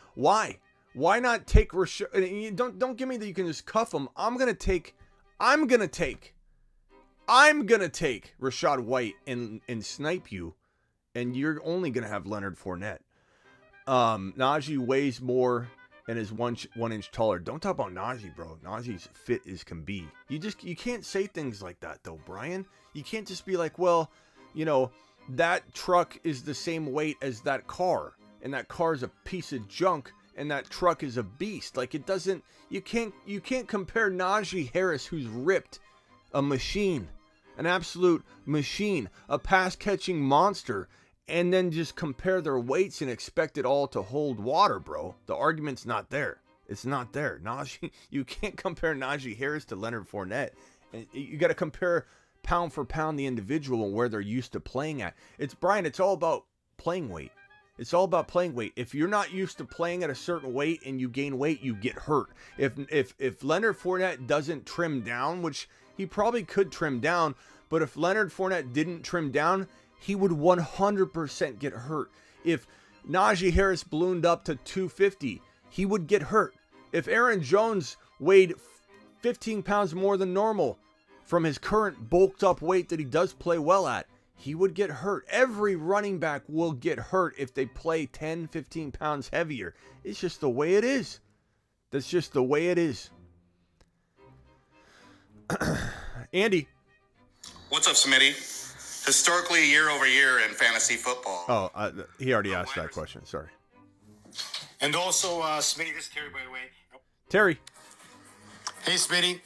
Why not take Rashad? Don't give me that you can just cuff him. I'm going to take Rashad White and snipe you, and you're only going to have Leonard Fournette. Najee weighs more and is one inch taller. Don't talk about Najee, bro. Najee's fit as can be. You can't say things like that, though, Brian. You can't just be like, well, that truck is the same weight as that car, and that car is a piece of junk, and that truck is a beast. Like, it doesn't. You can't compare Najee Harris, who's ripped, a machine. An absolute machine, a pass-catching monster, and then just compare their weights and expect it all to hold water, bro. The argument's not there. It's not there. Najee, you can't compare Najee Harris to Leonard Fournette. And you got to compare pound for pound the individual and where they're used to playing at. It's all about playing weight. It's all about playing weight. If you're not used to playing at a certain weight and you gain weight, you get hurt. If Leonard Fournette doesn't trim down, which he probably could trim down, but if Leonard Fournette didn't trim down, he would 100% get hurt. If Najee Harris ballooned up to 250, he would get hurt. If Aaron Jones weighed 15 pounds more than normal from his current bulked up weight that he does play well at, he would get hurt. Every running back will get hurt if they play 10, 15 pounds heavier. It's just the way it is. That's just the way it is. Andy. What's up, Smitty? Historically, year over year in fantasy football. Oh, he already asked that question. Sorry. And also, Smitty, this is Terry, by the way. Terry. Hey, Smitty.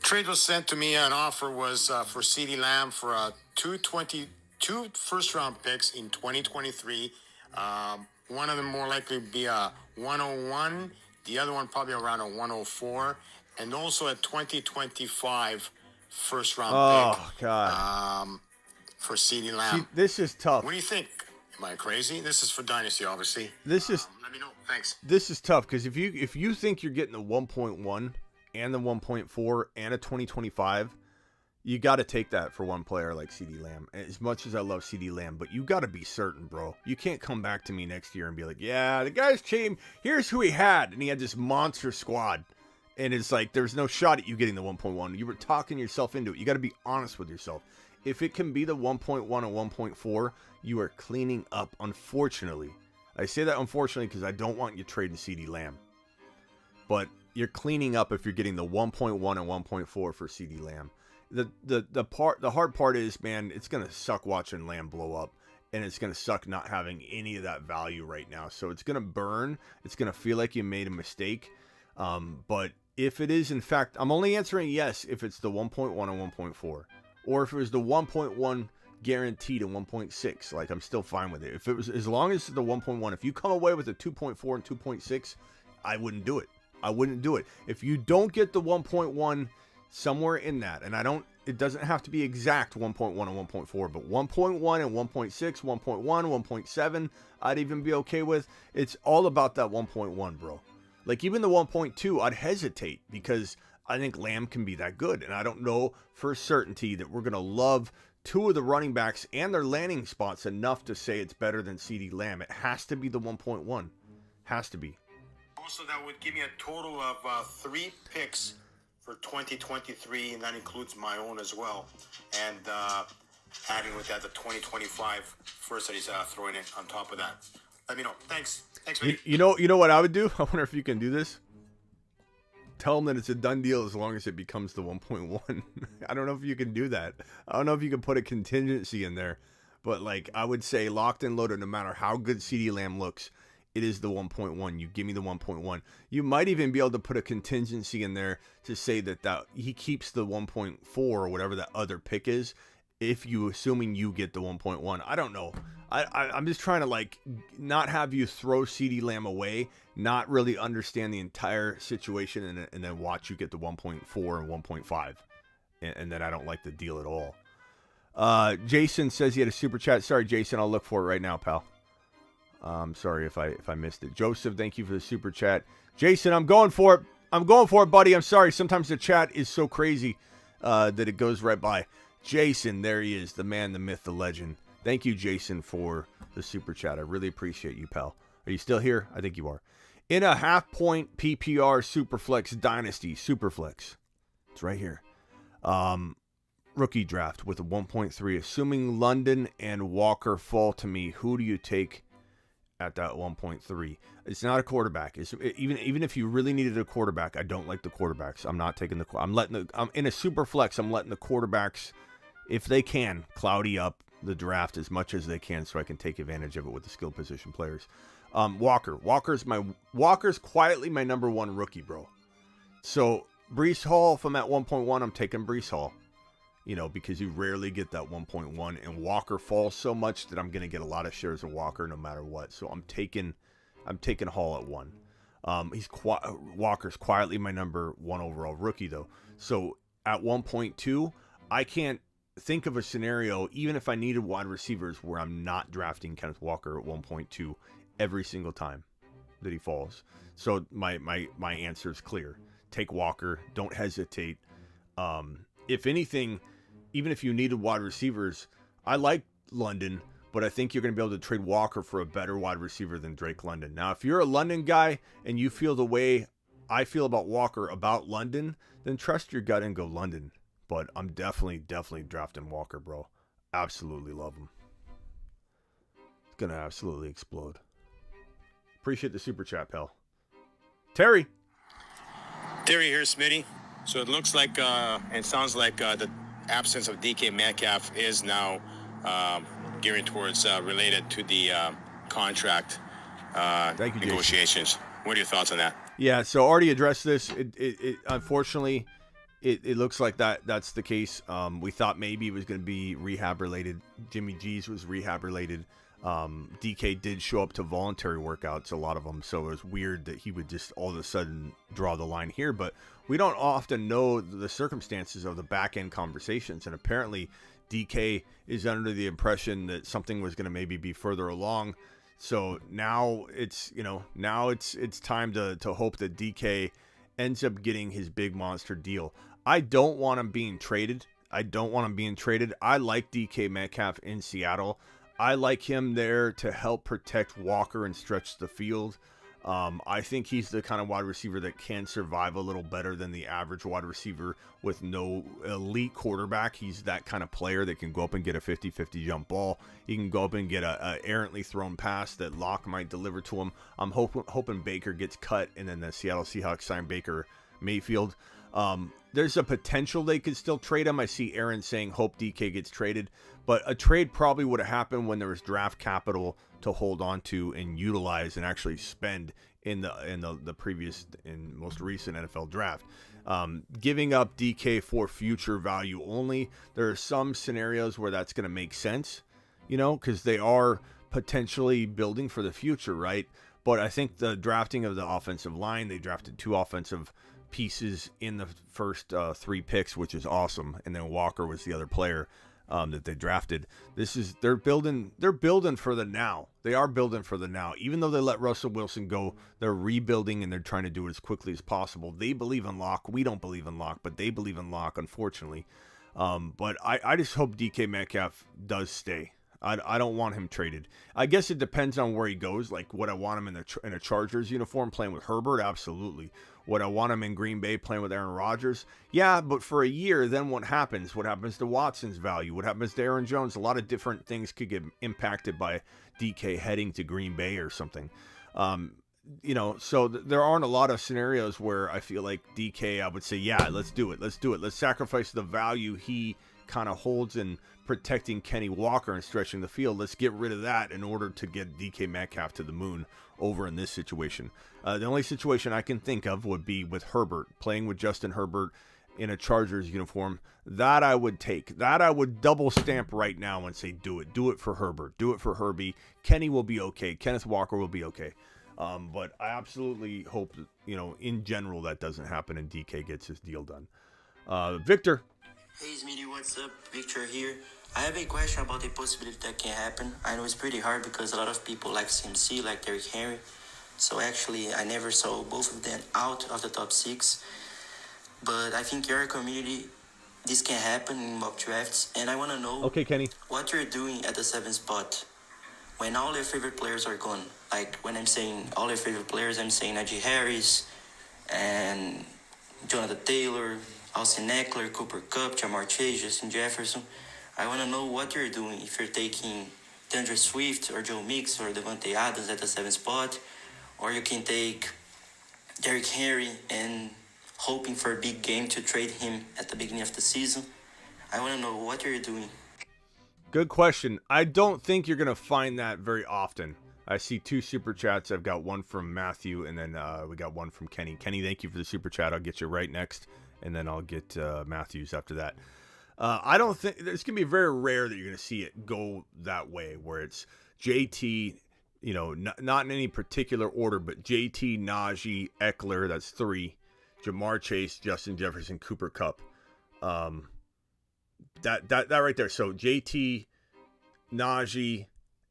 Trade was sent to me. An offer was for CeeDee Lamb for a 222 2 first-round picks in 2023. One of them more likely to be a 101. The other one probably around a 104. And also a 2025 first-round pick. Oh, God. For CeeDee Lamb. See, this is tough. What do you think? Am I crazy? This is for Dynasty, obviously. This is let me know. Thanks. This is tough because if you think you're getting the 1.1 and the 1.4 and a 2025, you got to take that for one player like CeeDee Lamb. As much as I love CeeDee Lamb, but you got to be certain, bro. You can't come back to me next year and be like, yeah, the guy's team, here's who he had, and he had this monster squad. And it's like, there's no shot at you getting the 1.1. You were talking yourself into it. You got to be honest with yourself. If it can be the 1.1 and 1.4, you are cleaning up, unfortunately. I say that unfortunately because I don't want you trading CeeDee Lamb. But you're cleaning up if you're getting the 1.1 and 1.4 for CeeDee Lamb. The hard part is, man, it's going to suck watching Lamb blow up. And it's going to suck not having any of that value right now. So it's going to burn. It's going to feel like you made a mistake. But if it is, in fact, I'm only answering yes if it's the 1.1 and 1.4. Or if it was the 1.1 guaranteed and 1.6, like I'm still fine with it. If it was, as long as it's the 1.1, if you come away with a 2.4 and 2.6, I wouldn't do it. I wouldn't do it. If you don't get the 1.1 somewhere in that, and it doesn't have to be exact 1.1 and 1.4, but 1.1 and 1.6, 1.1, 1.7, I'd even be okay with. It's all about that 1.1, bro. Like even the 1.2, I'd hesitate because I think Lamb can be that good. And I don't know for certainty that we're going to love two of the running backs and their landing spots enough to say it's better than CeeDee Lamb. It has to be the 1.1. Has to be. Also, that would give me a total of 3 picks for 2023, and that includes my own as well. And adding with that the 2025 first that he's throwing in on top of that. Let me know. Thanks. Thanks, man. You know what I would do? I wonder if you can do this. Tell them that it's a done deal as long as it becomes the 1.1. I don't know if you can do that. I don't know if you can put a contingency in there. But, like, I would say locked and loaded, no matter how good CeeDee Lamb looks, it is the 1.1. You give me the 1.1. You might even be able to put a contingency in there to say that he keeps the 1.4 or whatever that other pick is, if you assuming you get the 1.1. I don't know. I'm just trying to, like, not have you throw CeeDee Lamb away, not really understand the entire situation, and then watch you get the 1.4 and 1.5. And then I don't like the deal at all. Jason says he had a super chat. Sorry, Jason, I'll look for it right now, pal. I'm sorry if I missed it. Joseph, thank you for the super chat. Jason, I'm going for it. I'm going for it, buddy. I'm sorry. Sometimes the chat is so crazy that it goes right by. Jason, there he is, the man, the myth, the legend. Thank you, Jason, for the super chat. I really appreciate you, pal. Are you still here? I think you are. In a half-point PPR Superflex Dynasty, Superflex. It's right here. Rookie draft with a 1.3. Assuming London and Walker fall to me, who do you take at that 1.3? It's not a quarterback. Even if you really needed a quarterback, I don't like the quarterbacks. I'm not taking I'm in a Superflex. I'm letting the quarterbacks, if they can, cloudy up the draft as much as they can so I can take advantage of it with the skill position players. Walker's quietly my number one rookie, bro. So Breece Hall, if I'm at 1.1, I'm taking Breece Hall. Because you rarely get that 1.1, and Walker falls so much that I'm going to get a lot of shares of Walker no matter what. So I'm taking Hall at 1. Walker's quietly my number 1 overall rookie though. So at 1.2, I can't think of a scenario, even if I needed wide receivers, where I'm not drafting Kenneth Walker at 1.2 every single time that he falls. So my answer is clear. Take Walker. Don't hesitate. If anything, even if you needed wide receivers, I like London, but I think you're going to be able to trade Walker for a better wide receiver than Drake London. Now, if you're a London guy and you feel the way I feel about Walker about London, then trust your gut and go London. But I'm definitely drafting Walker, bro. Absolutely love him. It's going to absolutely explode. Appreciate the super chat, pal. Terry here, Smitty. So it looks like and sounds like the absence of DK Metcalf is now gearing towards related to the contract negotiations. Jason. What are your thoughts on that? Yeah, so already addressed this. It unfortunately, it looks like that's the case. We thought maybe it was going to be rehab related. Jimmy G's was rehab related. DK did show up to voluntary workouts, a lot of them, so it was weird that he would just all of a sudden draw the line here, but we don't often know the circumstances of the back end conversations, and apparently DK is under the impression that something was going to maybe be further along. So now it's time to hope that DK ends up getting his big monster deal. I don't want him being traded. I like DK Metcalf in Seattle. I like him there to help protect Walker and stretch the field. I think he's the kind of wide receiver that can survive a little better than the average wide receiver with no elite quarterback. He's that kind of player that can go up and get a 50-50 jump ball. He can go up and get a errantly thrown pass that Locke might deliver to him. I'm hoping Baker gets cut, and then the Seattle Seahawks sign Baker Mayfield. There's a potential they could still trade him. I see Aaron saying hope DK gets traded, but a trade probably would have happened when there was draft capital to hold on to and utilize and actually spend in the previous and most recent NFL draft. Giving up DK for future value only, there are some scenarios where that's going to make sense, because they are potentially building for the future, right? But I think the drafting of the offensive line, they drafted 2 offensive pieces in the first 3 picks, which is awesome, and then Walker was the other player that they drafted. They're building for the now. They are building for the now. Even though they let Russell Wilson go, they're rebuilding and they're trying to do it as quickly as possible. They believe in Locke. We don't believe in Locke, but they believe in Locke, unfortunately. But I just hope DK Metcalf does stay. I don't want him traded. I guess it depends on where he goes. Like, would I want him in a Chargers uniform playing with Herbert? Absolutely. Would I want him in Green Bay playing with Aaron Rodgers? Yeah, but for a year, then what happens? What happens to Watson's value? What happens to Aaron Jones? A lot of different things could get impacted by DK heading to Green Bay or something. So there aren't a lot of scenarios where I feel like DK, I would say, yeah, let's do it. Let's sacrifice the value he kind of holds in protecting Kenny Walker and stretching the field. Let's get rid of that in order to get DK Metcalf to the moon over in this situation. The only situation I can think of would be with Herbert, playing with Justin Herbert in a Chargers uniform. That I would take. That I would double stamp right now and say, do it. Do it for Herbert. Do it for Herbie. Kenny will be okay. Kenneth Walker will be okay. But I absolutely hope that, in general, that doesn't happen and DK gets his deal done. Victor. Hey Smitty, what's up? Victor here. I have a question about the possibility that can happen. I know it's pretty hard because a lot of people like CMC, like Derrick Henry. So actually, I never saw both of them out of the top 6. But I think your community, this can happen in mock drafts. And I want to know Kenny, what you're doing at the 7th spot when all your favorite players are gone. Like, when I'm saying all your favorite players, I'm saying Najee Harris and Jonathan Taylor, Austin Eckler, Cooper Kupp, Jamar Chase, Justin Jefferson. I want to know what you're doing. If you're taking DeAndre Swift or Joe Mix or Devontae Adams at the 7th spot, or you can take Derrick Henry and hoping for a big game to trade him at the beginning of the season. I want to know what you're doing. Good question. I don't think you're going to find that very often. I see 2 super chats. I've got one from Matthew, and then we got one from Kenny. Kenny, thank you for the super chat. I'll get you right next, and then I'll get Matthews after that. I don't think it's going to be very rare that you're going to see it go that way, where it's JT, not in any particular order, but JT, Najee, Eckler, that's 3, Jamar Chase, Justin Jefferson, Cooper Kupp. That right there. So JT, Najee,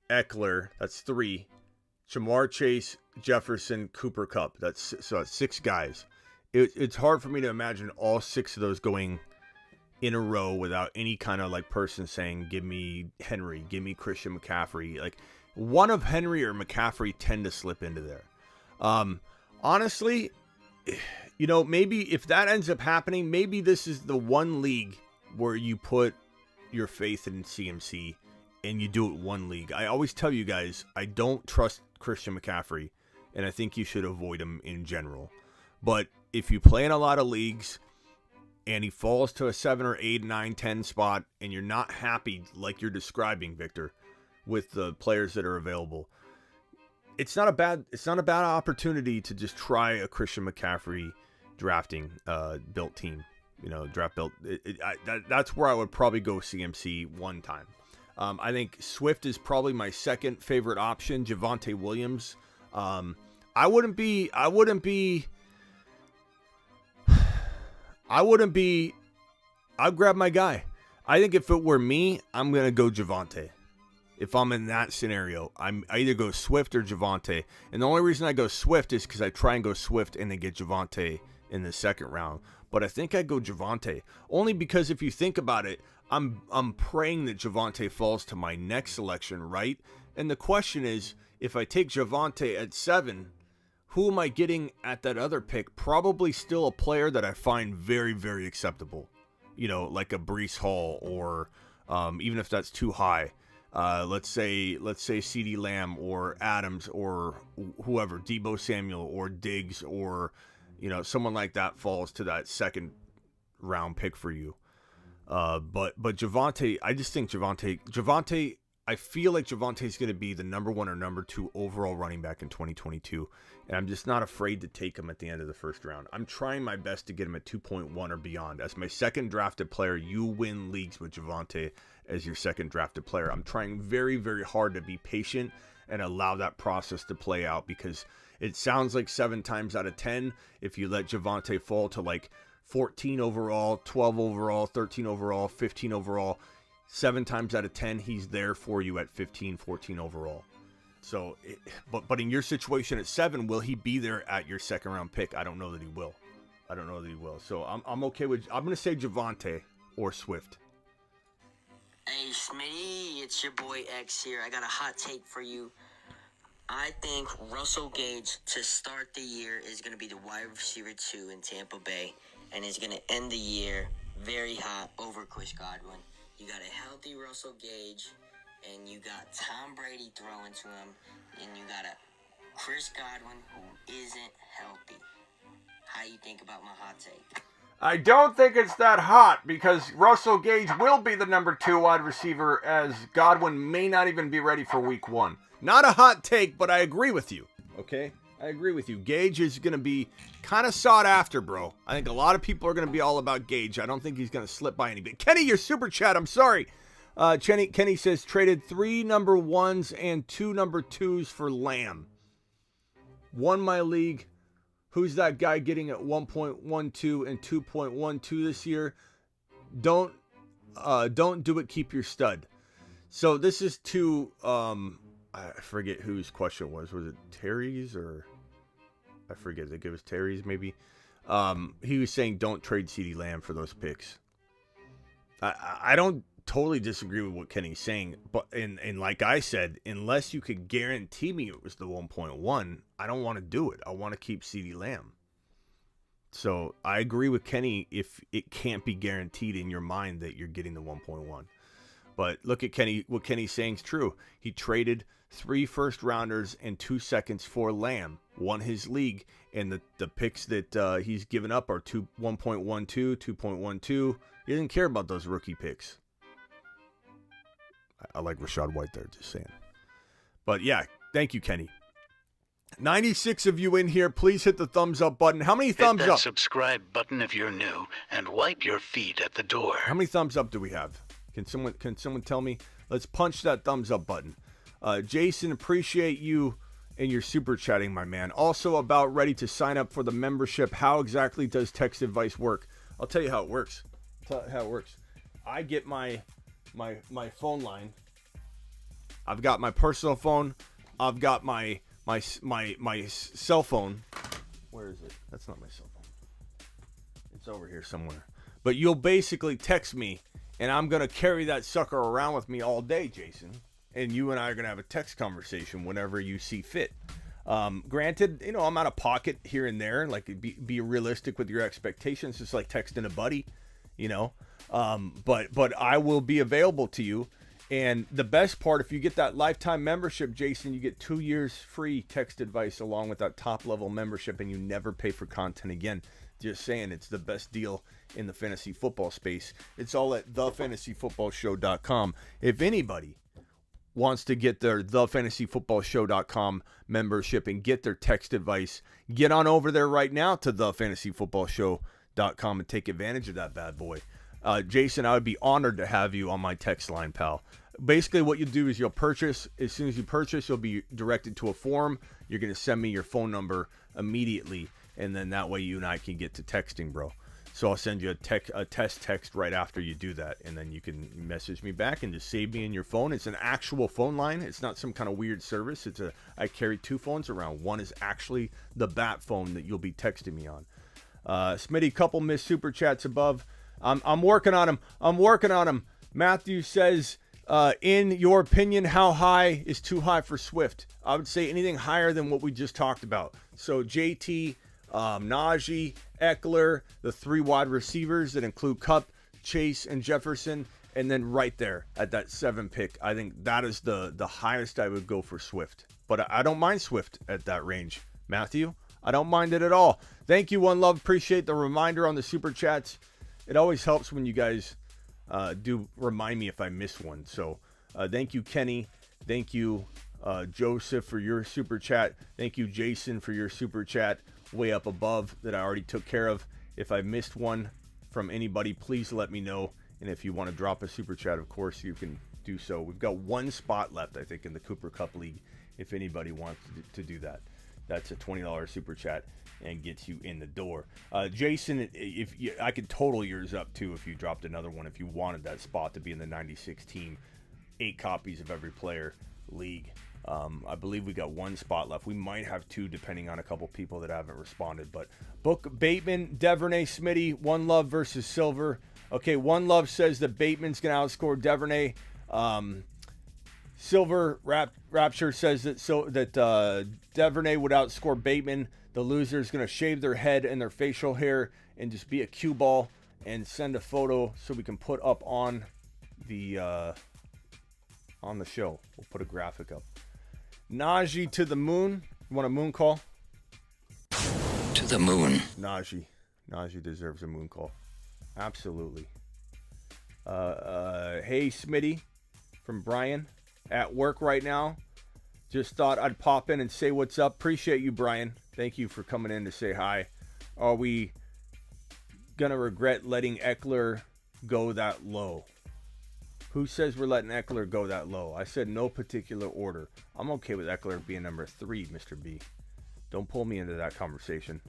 Eckler, that's 3. Jamar Chase, Jefferson, Cooper Kupp. That's 6 guys. It's hard for me to imagine all 6 of those going in a row without any kind of like person saying, give me Henry, give me Christian McCaffrey. Like, one of Henry or McCaffrey tend to slip into there. Honestly, maybe if that ends up happening, maybe this is the one league where you put your faith in CMC and you do it one league. I always tell you guys, I don't trust Christian McCaffrey, and I think you should avoid him in general. But if you play in a lot of leagues and he falls to a 7 or 8, 9, 10 spot, and you're not happy like you're describing, Victor, with the players that are available, it's not a bad opportunity to just try a Christian McCaffrey drafting built team. draft built. That's where I would probably go CMC one time. I think Swift is probably my second favorite option. Javonte Williams. I wouldn't be. I'd grab my guy. I think if it were me, I'm gonna go Javonte. If I'm in that scenario, I either go Swift or Javonte. And the only reason I go Swift is because I try and go Swift and then get Javonte in the second round. But I think I'd go Javonte. Only because if you think about it, I'm praying that Javonte falls to my next selection, right? And the question is, if I take Javonte at 7, who am I getting at that other pick? Probably still a player that I find very, very acceptable. Like a Breece Hall, or even if that's too high. Let's say CeeDee Lamb or Adams or whoever, Deebo Samuel or Diggs, or someone like that falls to that second round pick for you. But Javonte, I just think Javonte, I feel like Javonte is going to be the number 1 or number 2 overall running back in 2022, and I'm just not afraid to take him at the end of the first round. I'm trying my best to get him at 2.1 or beyond. As my second drafted player, you win leagues with Javonte as your second drafted player. I'm trying very, very hard to be patient and allow that process to play out, because it sounds like 7 times out of 10, if you let Javonte fall to like 14 overall, 12 overall, 13 overall, 15 overall, 7 times out of 10, he's there for you at 15, 14 overall. So, but in your situation at 7, will he be there at your second round pick? I don't know that he will. So I'm okay with, I'm going to say Javonte or Swift. Hey, Smitty, it's your boy X here. I got a hot take for you. I think Russell Gage to start the year is going to be the wide receiver 2 in Tampa Bay, and is going to end the year very hot over Chris Godwin. You got a healthy Russell Gage, and you got Tom Brady throwing to him, and you got a Chris Godwin who isn't healthy. How you think about my hot take? I don't think it's that hot, because Russell Gage will be the number 2 wide receiver, as Godwin may not even be ready for week 1. Not a hot take, but I agree with you. Okay? I agree with you. Gage is going to be kind of sought after, bro. I think a lot of people are going to be all about Gage. I don't think he's going to slip by anybody. Kenny, your super chat, I'm sorry. Kenny says, traded 3 number 1s and 2 number 2s for Lamb. Won my league. Who's that guy getting at 1.12 and 2.12 this year? Don't do it. Keep your stud. So this is to, I forget whose question was. Was it Terry's, or I forget. I think it was Terry's maybe. He was saying don't trade CeeDee Lamb for those picks. I don't totally disagree with what Kenny's saying, but and like I said, unless you could guarantee me it was the 1.1, I don't want to do it. I want to keep CeeDee Lamb. So I agree with Kenny if it can't be guaranteed in your mind that you're getting the 1.1. But look at Kenny. What Kenny's saying is true. He traded 3 first-rounders and 2 seconds for Lamb, won his league, and the picks that he's given up are 1.12, 2.12. He doesn't care about those rookie picks. I like Rachaad White there, just saying. But yeah, thank you, Kenny. 96 of you in here. Please hit the thumbs up button. How many thumbs Hit that up? subscribe button if you're new, and wipe your feet at the door. How many thumbs up do we have? Can someone tell me? Let's punch that thumbs up button. Jason, appreciate you and your super chatting, my man. Also about ready to sign up for the membership. How exactly does text advice work? I'll tell you how it works. I get my phone line. I've got my personal phone. I've got my cell phone. Where is it? That's not my cell phone. It's over here somewhere. But you'll basically text me, and I'm going to carry that sucker around with me all day, Jason. And you and I are going to have a text conversation whenever you see fit. Granted, I'm out of pocket here and there. Like, be realistic with your expectations. It's like texting a buddy, But I will be available to you. And the best part, if you get that lifetime membership, Jason, you get 2 years free text advice along with that top level membership, and you never pay for content again. Just saying, it's the best deal in the fantasy football space. It's all at thefantasyfootballshow.com. If anybody wants to get their thefantasyfootballshow.com membership and get their text advice, get on over there right now to thefantasyfootballshow.com fantasy.com and take advantage of that bad boy. Jason, I would be honored to have you on my text line, pal. Basically, what you do is you'll purchase. As soon as you purchase, you'll be directed to a form. You're going to send me your phone number immediately, and then that way you and I can get to texting, bro. So I'll send you a test text right after you do that, and then you can message me back and just save me in your phone. It's an actual phone line. It's not some kind of weird service. I carry 2 phones around. One is actually the bat phone that you'll be texting me on. Smitty, couple missed super chats above. I'm working on them. Matthew says, in your opinion, how high is too high for Swift? I would say anything higher than what we just talked about. So JT, Najee, Eckler, the 3 wide receivers that include Kupp, Chase, and Jefferson, and then right there at that 7 pick, I think that is the highest I would go for Swift. But I don't mind Swift at that range. Matthew, I don't mind it at all. Thank you, One Love. Appreciate the reminder on the super chats. It always helps when you guys do remind me if I miss one. So thank you, Kenny. Thank you, Joseph, for your super chat. Thank you, Jason, for your super chat way up above that I already took care of. If I missed one from anybody, please let me know. And if you want to drop a super chat, of course, you can do so. We've got 1 spot left, I think, in the Cooper Cup League. If anybody wants to do that, that's a $20 super chat and gets you in the door. Jason, if you, I could total yours up too if you dropped another one, if you wanted that spot to be in the 96 team, 8 copies of every player league. I believe we got 1 spot left. We might have 2 depending on a couple people that haven't responded. But book Bateman, Devernay, Smitty, One Love versus Silver. Okay, One Love says that Bateman's going to outscore Devernay. Silver Rapture says that Devernay would outscore Bateman. The loser is going to shave their head and their facial hair and just be a cue ball and send a photo so we can put up on the show. We'll put a graphic up. Najee to the moon. You want a moon call? To the moon. Najee deserves a moon call. Absolutely. Hey, Smitty from Brian. At work right now. Just thought I'd pop in and say what's up. Appreciate you, Brian. Thank you for coming in to say hi. Are we going to regret letting Eckler go that low? Who says we're letting Eckler go that low? I said no particular order. I'm okay with Eckler being number 3, Mr. B. Don't pull me into that conversation.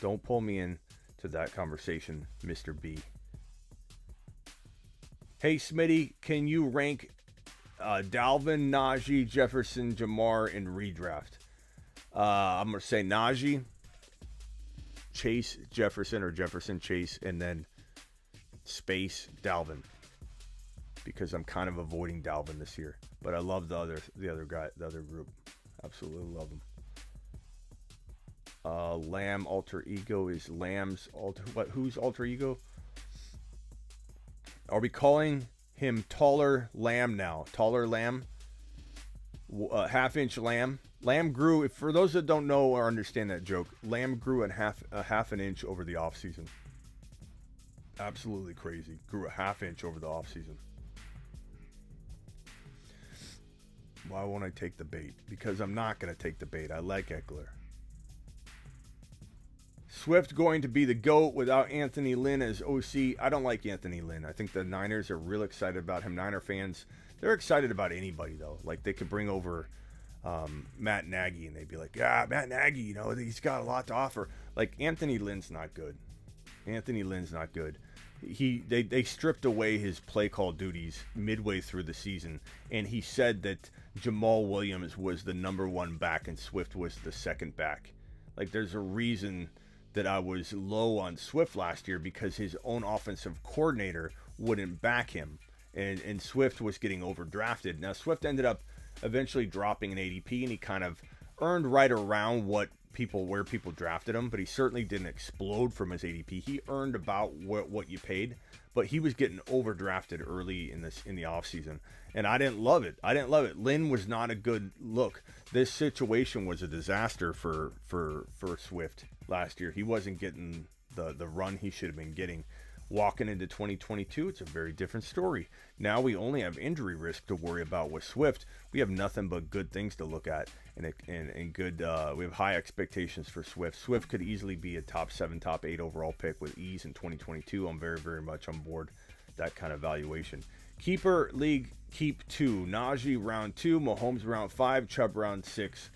Don't pull me into that conversation, Mr. B. Hey, Smitty, can you rank Dalvin, Najee, Jefferson, Jamar, and redraft? I'm going to say Najee, Chase, Jefferson, or Jefferson, Chase, and then space Dalvin. Because I'm kind of avoiding Dalvin this year. But I love the other group. Absolutely love them. Lamb alter ego is Lamb's alter... What? Whose alter ego? Are we calling him Taller Lamb now? Taller Lamb? Half-inch Lamb? Lamb grew... For those that don't know or understand that joke, Lamb grew a half an inch over the offseason. Absolutely crazy. Grew a half inch over the offseason. Why won't I take the bait? Because I'm not going to take the bait. I like Eckler. Swift going to be the GOAT without Anthony Lynn as OC. I don't like Anthony Lynn. I think the Niners are real excited about him. Niner fans, they're excited about anybody, though. Like, they could bring over Matt Nagy, and they'd be like, Matt Nagy, you know, he's got a lot to offer. Like, Anthony Lynn's not good. Anthony Lynn's not good. They stripped away his play call duties midway through the season, and he said that Jamal Williams was the number 1 back and Swift was the second back. Like, there's a reason that I was low on Swift last year, because his own offensive coordinator wouldn't back him, and Swift was getting overdrafted. Now, Swift ended up eventually dropping an ADP, and he kind of earned right around where people drafted him, but he certainly didn't explode from his ADP. He earned about what you paid, but he was getting overdrafted early in the offseason, and I didn't love it. Lynn was not a good look. This situation was a disaster for Swift last year. He wasn't getting the run he should have been getting. Walking into 2022, it's a very different story. Now we only have injury risk to worry about with Swift. We have nothing but good things to look at, and good. We have high expectations for Swift. Swift could easily be a top 7, top 8 overall pick with ease in 2022. I'm very, very much on board that kind of valuation. Keeper league, keep 2. Najee round 2, Mahomes round 5, Chubb round 6.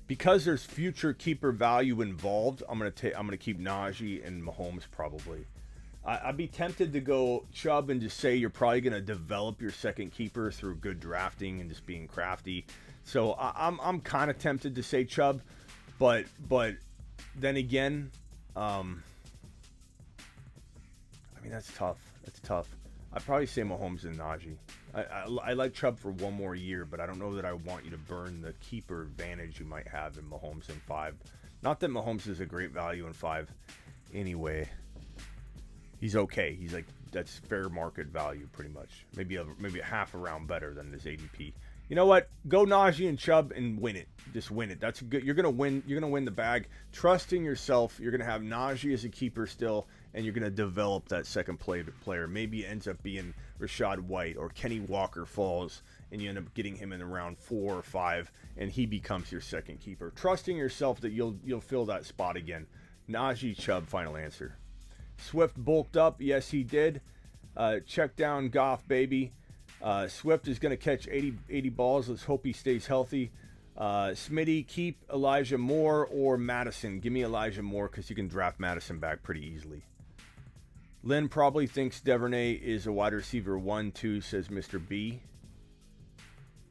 Because there's future keeper value involved, I'm gonna keep Najee and Mahomes probably. I'd be tempted to go Chubb and just say you're probably gonna develop your second keeper through good drafting and just being crafty. So I'm kind of tempted to say Chubb, but then again, I mean that's tough. That's tough. I'd probably say Mahomes and Najee. I like Chubb for one more year, but I don't know that I want you to burn the keeper advantage you might have in Mahomes in 5. Not that Mahomes is a great value in 5 anyway. He's okay. He's like, that's fair market value pretty much. Maybe a half a round better than his ADP. You know what? Go Najee and Chubb and win it. Just win it. That's good. You're gonna win. You're gonna win the bag. Trust in yourself. You're gonna have Najee as a keeper still, and you're gonna develop that second player. Maybe it ends up being Rashad White or Kenny Walker falls, and you end up getting him in around 4 or 5, and he becomes your second keeper. Trusting yourself that you'll fill that spot again. Najee, Chubb, final answer. Swift bulked up. Yes, he did. Check down Goff, baby. Swift is going to catch 80 balls. Let's hope he stays healthy. Smitty, keep Elijah Moore or Madison. Give me Elijah Moore because you can draft Madison back pretty easily. Lynn probably thinks Devernay is a wide receiver 1-2, says Mr. B.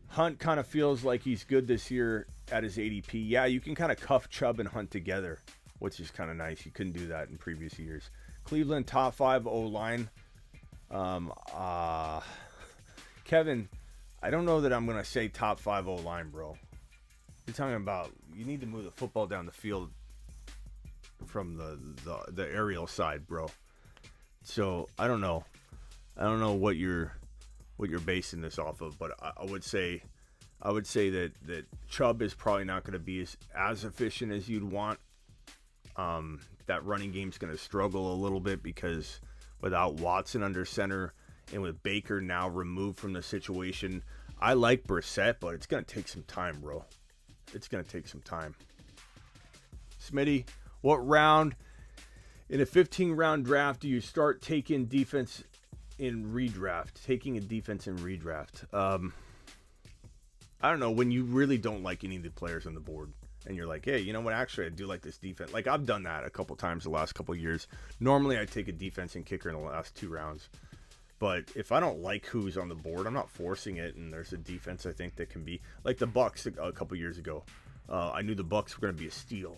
Hunt kind of feels like he's good this year at his ADP. Yeah, you can kind of cuff Chubb and Hunt together, which is kind of nice. You couldn't do that in previous years. Cleveland top 5 O-line. Kevin, I don't know that I'm going to say top 5 O-line, bro. You're talking about you need to move the football down the field from the aerial side, bro. So I don't know. I don't know what you're basing this off of, but I would say that Chubb is probably not going to be as efficient as you'd want. That running game's going to struggle a little bit because without Watson under center and with Baker now removed from the situation, I like Brissett, but it's going to take some time, bro. It's going to take some time. Smitty, what round in a 15-round draft do you start taking defense in redraft? Taking a defense in redraft. I don't know, when you really don't like any of the players on the board and you're like, hey, you know what, actually I do like this defense. Like I've done that a couple times the last couple years. Normally I take a defense and kicker in the last 2 rounds. But if I don't like who's on the board, I'm not forcing it, and there's a defense I think that can be like the Bucks a couple years ago. I knew the Bucks were going to be a steal,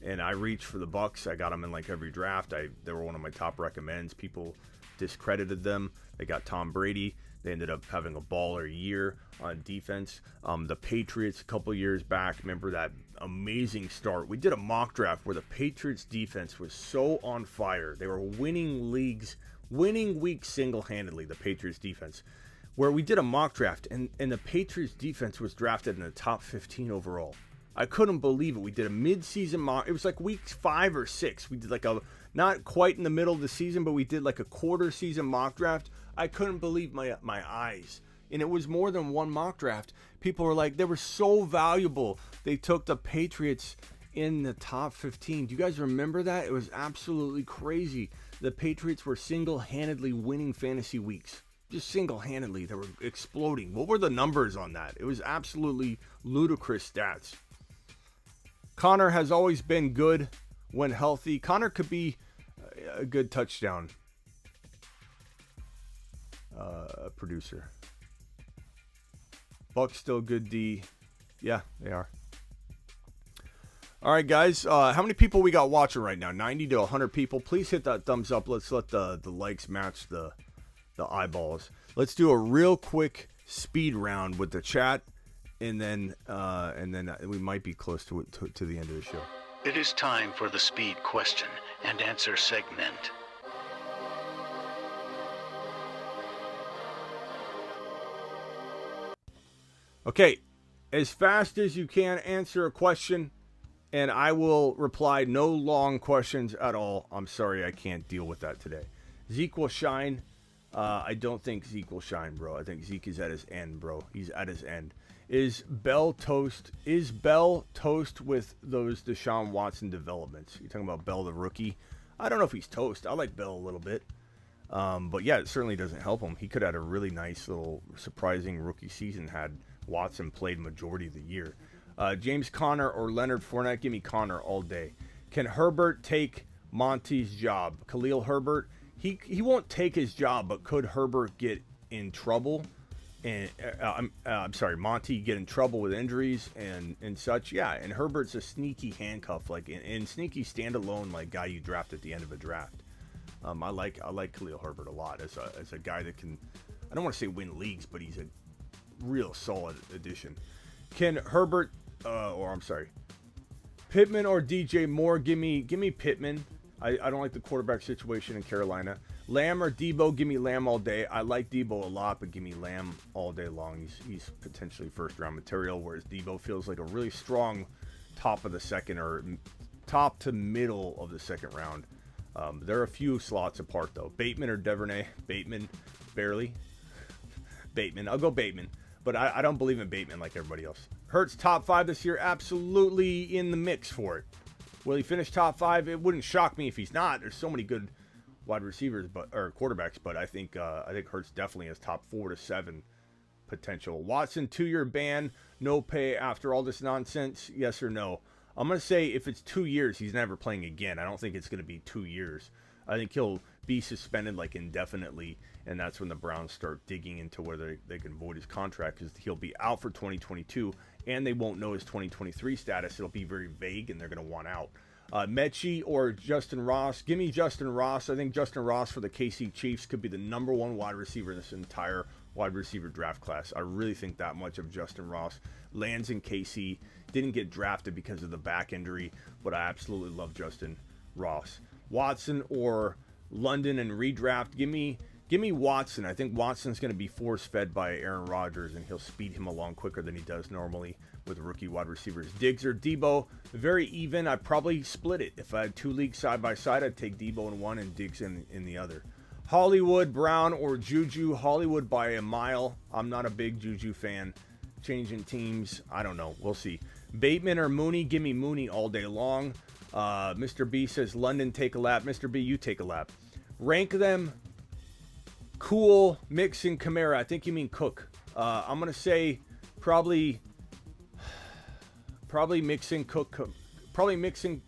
and I reached for the Bucks. I got them in like every draft. They were one of my top recommends. People discredited them. They got Tom Brady. They ended up having a baller year on defense. The Patriots a couple years back, remember that amazing start? We did a mock draft where the Patriots defense was so on fire. They were winning weeks single-handedly, the Patriots defense, where we did a mock draft, and the Patriots defense was drafted in the top 15 overall. I couldn't believe it. We did a mid-season mock. It was like week 5 or 6. We did like not quite in the middle of the season, but we did like a quarter-season mock draft. I couldn't believe my eyes. And it was more than one mock draft. People were like, they were so valuable. They took the Patriots in the top 15. Do you guys remember that? It was absolutely crazy. The Patriots were single-handedly winning fantasy weeks. Just single-handedly. They were exploding. What were the numbers on that? It was absolutely ludicrous stats. Connor has always been good when healthy. Connor could be a good touchdown producer. Bucks still good D. Yeah, they are. All right, guys. How many people we got watching right now? 90 to 100 people. Please hit that thumbs up. Let's let the likes match the eyeballs. Let's do a real quick speed round with the chat, and then we might be close to the end of the show. It is time for the speed question and answer segment. Okay, as fast as you can answer a question. and I will reply no long questions at all. I'm sorry, I can't deal with that today. Zeke will shine. I don't think Zeke will shine, bro. I think Zeke is at his end, bro. He's at his end. Is Bell toast? Is Bell toast with those Deshaun Watson developments? You're talking about Bell, the rookie. I don't know if he's toast. I like Bell a little bit. But yeah, it certainly doesn't help him. He could have had a really nice little surprising rookie season had Watson played majority of the year. James Conner or Leonard Fournette? Give me Conner all day. Can Herbert take Monty's job? Khalil Herbert? He won't take his job, but could Herbert get in trouble? And I'm sorry, Monty get in trouble with injuries and such? Yeah, and Herbert's a sneaky handcuff, like and sneaky standalone like guy you draft at the end of a draft. I like Khalil Herbert a lot as a guy that can, I don't want to say win leagues, but he's a real solid addition. Can Herbert Pittman or DJ Moore? Give me Pittman. I don't like the quarterback situation in Carolina. Lamb or Debo? Give me Lamb all day. I like Debo a lot, but give me Lamb all day long. He's potentially first round material, whereas Debo feels like a really strong top of the second or top to middle of the second round. There are a few slots apart though. Bateman or Duvernay? Bateman, barely. Bateman. I'll go Bateman, but I don't believe in Bateman like everybody else. Hurts top 5 this year? Absolutely in the mix for it. Will he finish top 5? It wouldn't shock me if he's not. There's so many good wide receivers, or quarterbacks, but I think Hurts definitely has top 4 to 7 potential. Watson 2-year ban, no pay after all this nonsense. Yes or no? I'm gonna say if it's 2 years, he's never playing again. I don't think it's gonna be 2 years. I think he'll be suspended like indefinitely, and that's when the Browns start digging into whether they can void his contract, because he'll be out for 2022, and they won't know his 2023 status. It'll be very vague, and they're going to want out. Mechie or Justin Ross? Give me Justin Ross. I think Justin Ross for the KC Chiefs could be the number 1 wide receiver in this entire wide receiver draft class. I really think that much of Justin Ross. Lands in KC. Didn't get drafted because of the back injury, but I absolutely love Justin Ross. Watson or London and redraft? Give me Watson. I think Watson's going to be force-fed by Aaron Rodgers, and he'll speed him along quicker than he does normally with rookie wide receivers. Diggs or Debo? Very even. I'd probably split it. If I had 2 leagues side by side, I'd take Debo in one and Diggs in the other. Hollywood, Brown, or Juju? Hollywood by a mile. I'm not a big Juju fan. Changing teams, I don't know. We'll see. Bateman or Mooney? Give me Mooney all day long. Mr. B says, London, take a lap. Mr. B, you take a lap. Rank them. Cool, Mixon, Kamara. I think you mean Cook. I'm going to say probably Mixon, Cook. Probably Mixon,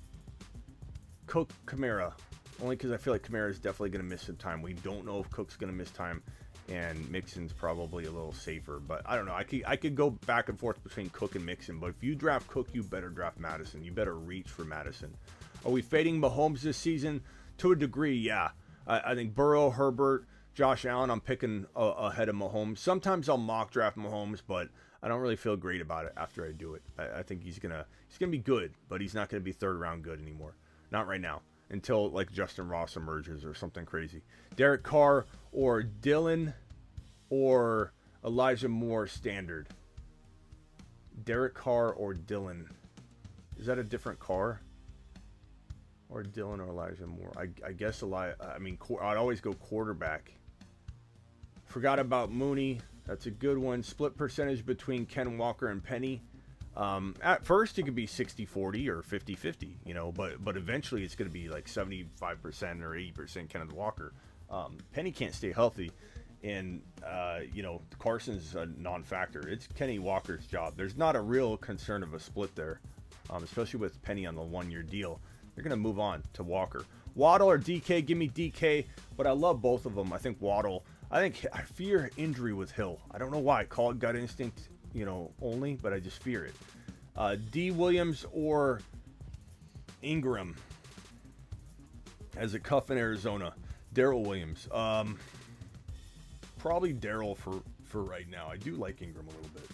Cook, Kamara. Only because I feel like Kamara is definitely going to miss some time. We don't know if Cook's going to miss time, and Mixon's probably a little safer. But I don't know. I could go back and forth between Cook and Mixon. But if you draft Cook, you better draft Madison. You better reach for Madison. Are we fading Mahomes this season? To a degree, yeah. I think Burrow, Herbert, Josh Allen, I'm picking ahead of Mahomes. Sometimes I'll mock draft Mahomes, but I don't really feel great about it after I do it. I think he's gonna be good, but he's not gonna be 3rd round good anymore. Not right now. Until like Justin Ross emerges or something crazy. Derek Carr or Dylan or Elijah Moore standard. Derek Carr or Dylan. Is that a different Carr? Or Dylan or Elijah Moore? I guess I'd always go quarterback. Forgot about Mooney. That's a good one. Split percentage between Ken Walker and Penny. At first, it could be 60-40 or 50-50, but eventually it's going to be like 75% or 80% Kenneth Walker. Penny can't stay healthy, and, Carson's a non-factor. It's Kenny Walker's job. There's not a real concern of a split there, especially with Penny on the 1-year deal. They're going to move on to Walker. Waddle or DK? Give me DK, but I love both of them. I think Waddle. I fear injury with Hill. I don't know why. Call it gut instinct, only, but I just fear it. D. Williams or Ingram as a cuff in Arizona? Darrell Williams. Probably Darrell for right now. I do like Ingram a little bit.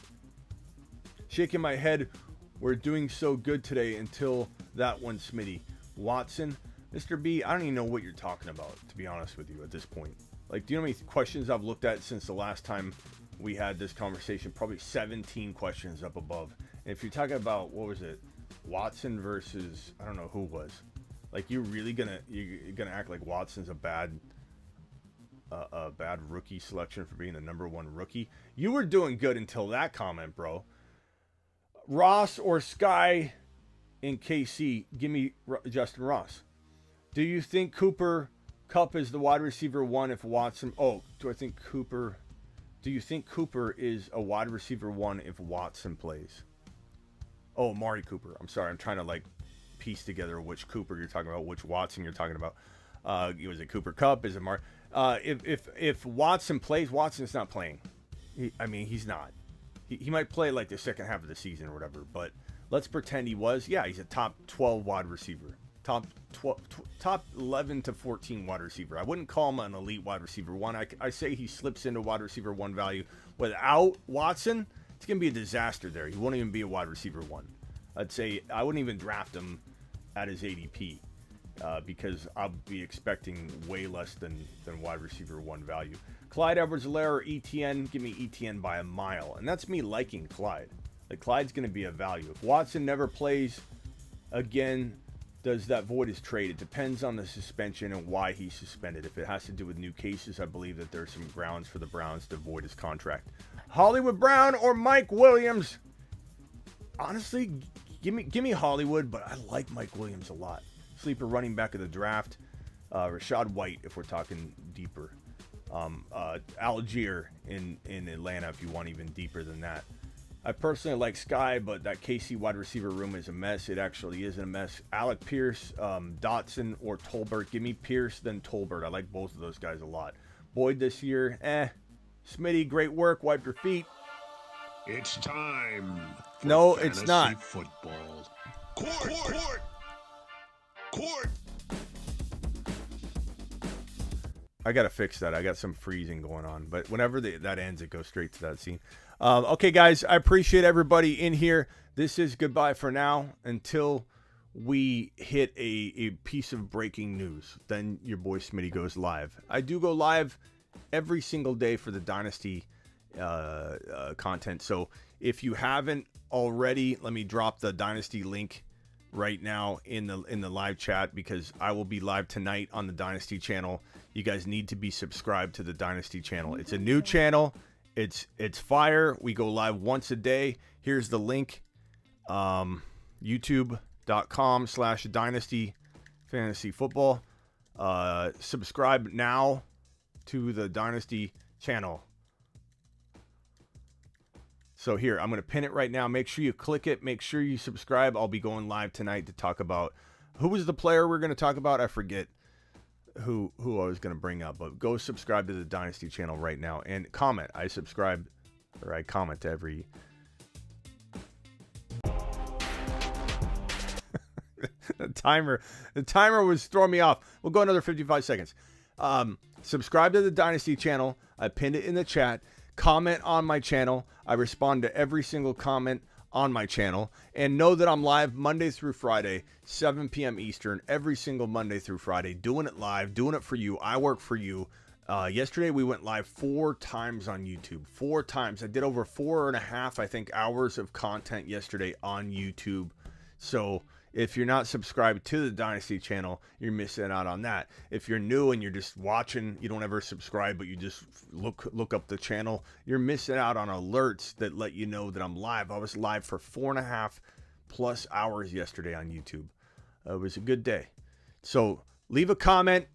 Shaking my head. We're doing so good today until that one, Smitty. Watson. Mr. B, I don't even know what you're talking about, to be honest with you, at this point. Like, do you know how many questions I've looked at since the last time we had this conversation? Probably 17 questions up above. And if you're talking about, what was it? Watson versus I don't know who was. Like, you're gonna act like Watson's a bad rookie selection for being the number 1 rookie? You were doing good until that comment, bro. Ross or Sky in KC? Give me Justin Ross. Do you think Kupp is the wide receiver 1 if Watson? Oh, do you think Cooper is a wide receiver 1 if Watson plays? Oh, Amari Cooper. I'm sorry. I'm trying to piece together which Cooper you're talking about, which Watson you're talking about. Was it Cooper Kupp? Is it Amari? If Watson plays, Watson's not playing. He's not. He might play the second half of the season or whatever. But let's pretend he was. Yeah, he's a top 12 wide receiver. Top 11 to 14 wide receiver. I wouldn't call him an elite wide receiver 1. I say he slips into wide receiver 1 value. Without Watson, it's going to be a disaster there. He won't even be a wide receiver 1. I'd say I wouldn't even draft him at his ADP because I'll be expecting way less than wide receiver 1 value. Clyde Edwards-Helaire or ETN? Give me ETN by a mile. And that's me liking Clyde. Clyde's going to be a value. If Watson never plays again, does that void his trade? It depends on the suspension and why he's suspended. If it has to do with new cases, I believe that there's some grounds for the Browns to void his contract. Hollywood Brown or Mike Williams? Honestly, give me Hollywood, but I like Mike Williams a lot. Sleeper running back of the draft. Rashad White, if we're talking deeper. Algier in Atlanta, if you want even deeper than that. I personally like Sky, but that KC wide receiver room is a mess. It actually is a mess. Alec Pierce, Dotson, or Tolbert. Give me Pierce, then Tolbert. I like both of those guys a lot. Boyd this year, Smitty, great work. Wipe your feet. It's time. No, it's not. Football. Court. I got to fix that. I got some freezing going on. But whenever that ends, it goes straight to that scene. Okay, guys, I appreciate everybody in here. This is goodbye for now until we hit a piece of breaking news. Then your boy Smitty goes live. I do go live every single day for the Dynasty content. So if you haven't already, let me drop the Dynasty link right now in the live chat because I will be live tonight on the Dynasty channel. You guys need to be subscribed to the Dynasty channel. It's a new channel. It's fire. We go live once a day. Here's the link. YouTube.com/Dynasty Fantasy Football. Subscribe now to the Dynasty channel. So here, I'm going to pin it right now. Make sure you click it. Make sure you subscribe. I'll be going live tonight to talk about who was the player we're going to talk about. I forget who I was going to bring up, but go subscribe to the Dynasty channel right now and comment. I comment to every the timer was throwing me off. We'll go another 55 seconds. Subscribe to the Dynasty channel. I pinned it in the chat. Comment on my channel. I respond to every single comment on my channel. And know that I'm live Monday through Friday, 7 p.m. Eastern, every single Monday through Friday, doing it live, doing it for you. I work for you. Yesterday, we went live 4 times on YouTube. 4 times. I did over 4.5, I think, hours of content yesterday on YouTube. So if you're not subscribed to the Dynasty channel, you're missing out on that. If you're new and you're just watching, you don't ever subscribe, but you just look up the channel, you're missing out on alerts that let you know that I'm live. I was live for 4.5+ hours yesterday on YouTube. It was a good day. So leave a comment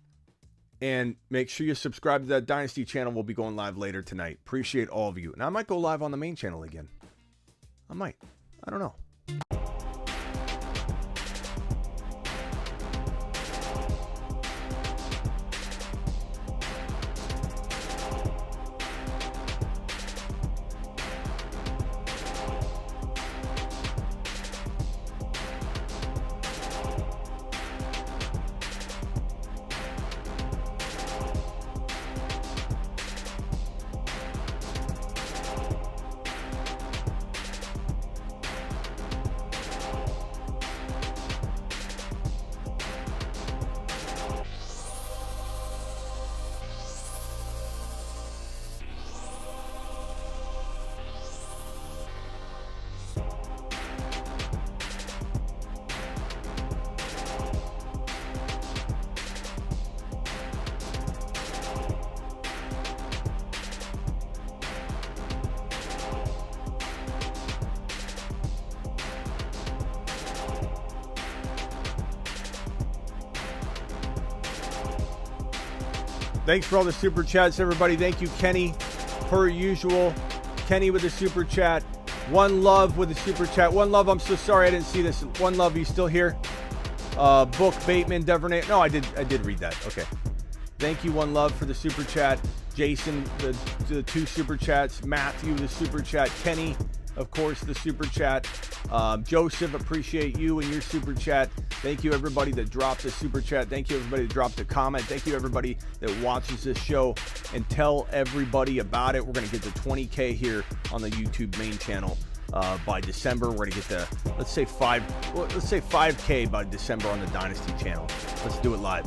and make sure you subscribe to that Dynasty channel. We'll be going live later tonight. Appreciate all of you. And I might go live on the main channel again. I might. I don't know. Thanks for all the super chats, everybody. Thank you, Kenny, per usual. Kenny with the super chat. One Love with the super chat. One Love, I'm so sorry I didn't see this. One Love, you still here? Book, Bateman, Devernay. No, I did read that. Okay. Thank you, One Love, for the super chat. Jason, the 2 super chats. Matthew, the super chat. Kenny, of course, the super chat. Joseph, appreciate you and your super chat. Thank you, everybody that dropped the super chat. Thank you, everybody that dropped a comment. Thank you, everybody that watches this show. And tell everybody about it. We're going to get to 20K here on the YouTube main channel by December. We're going to get to, let's say 5K by December on the Dynasty channel. Let's do it live.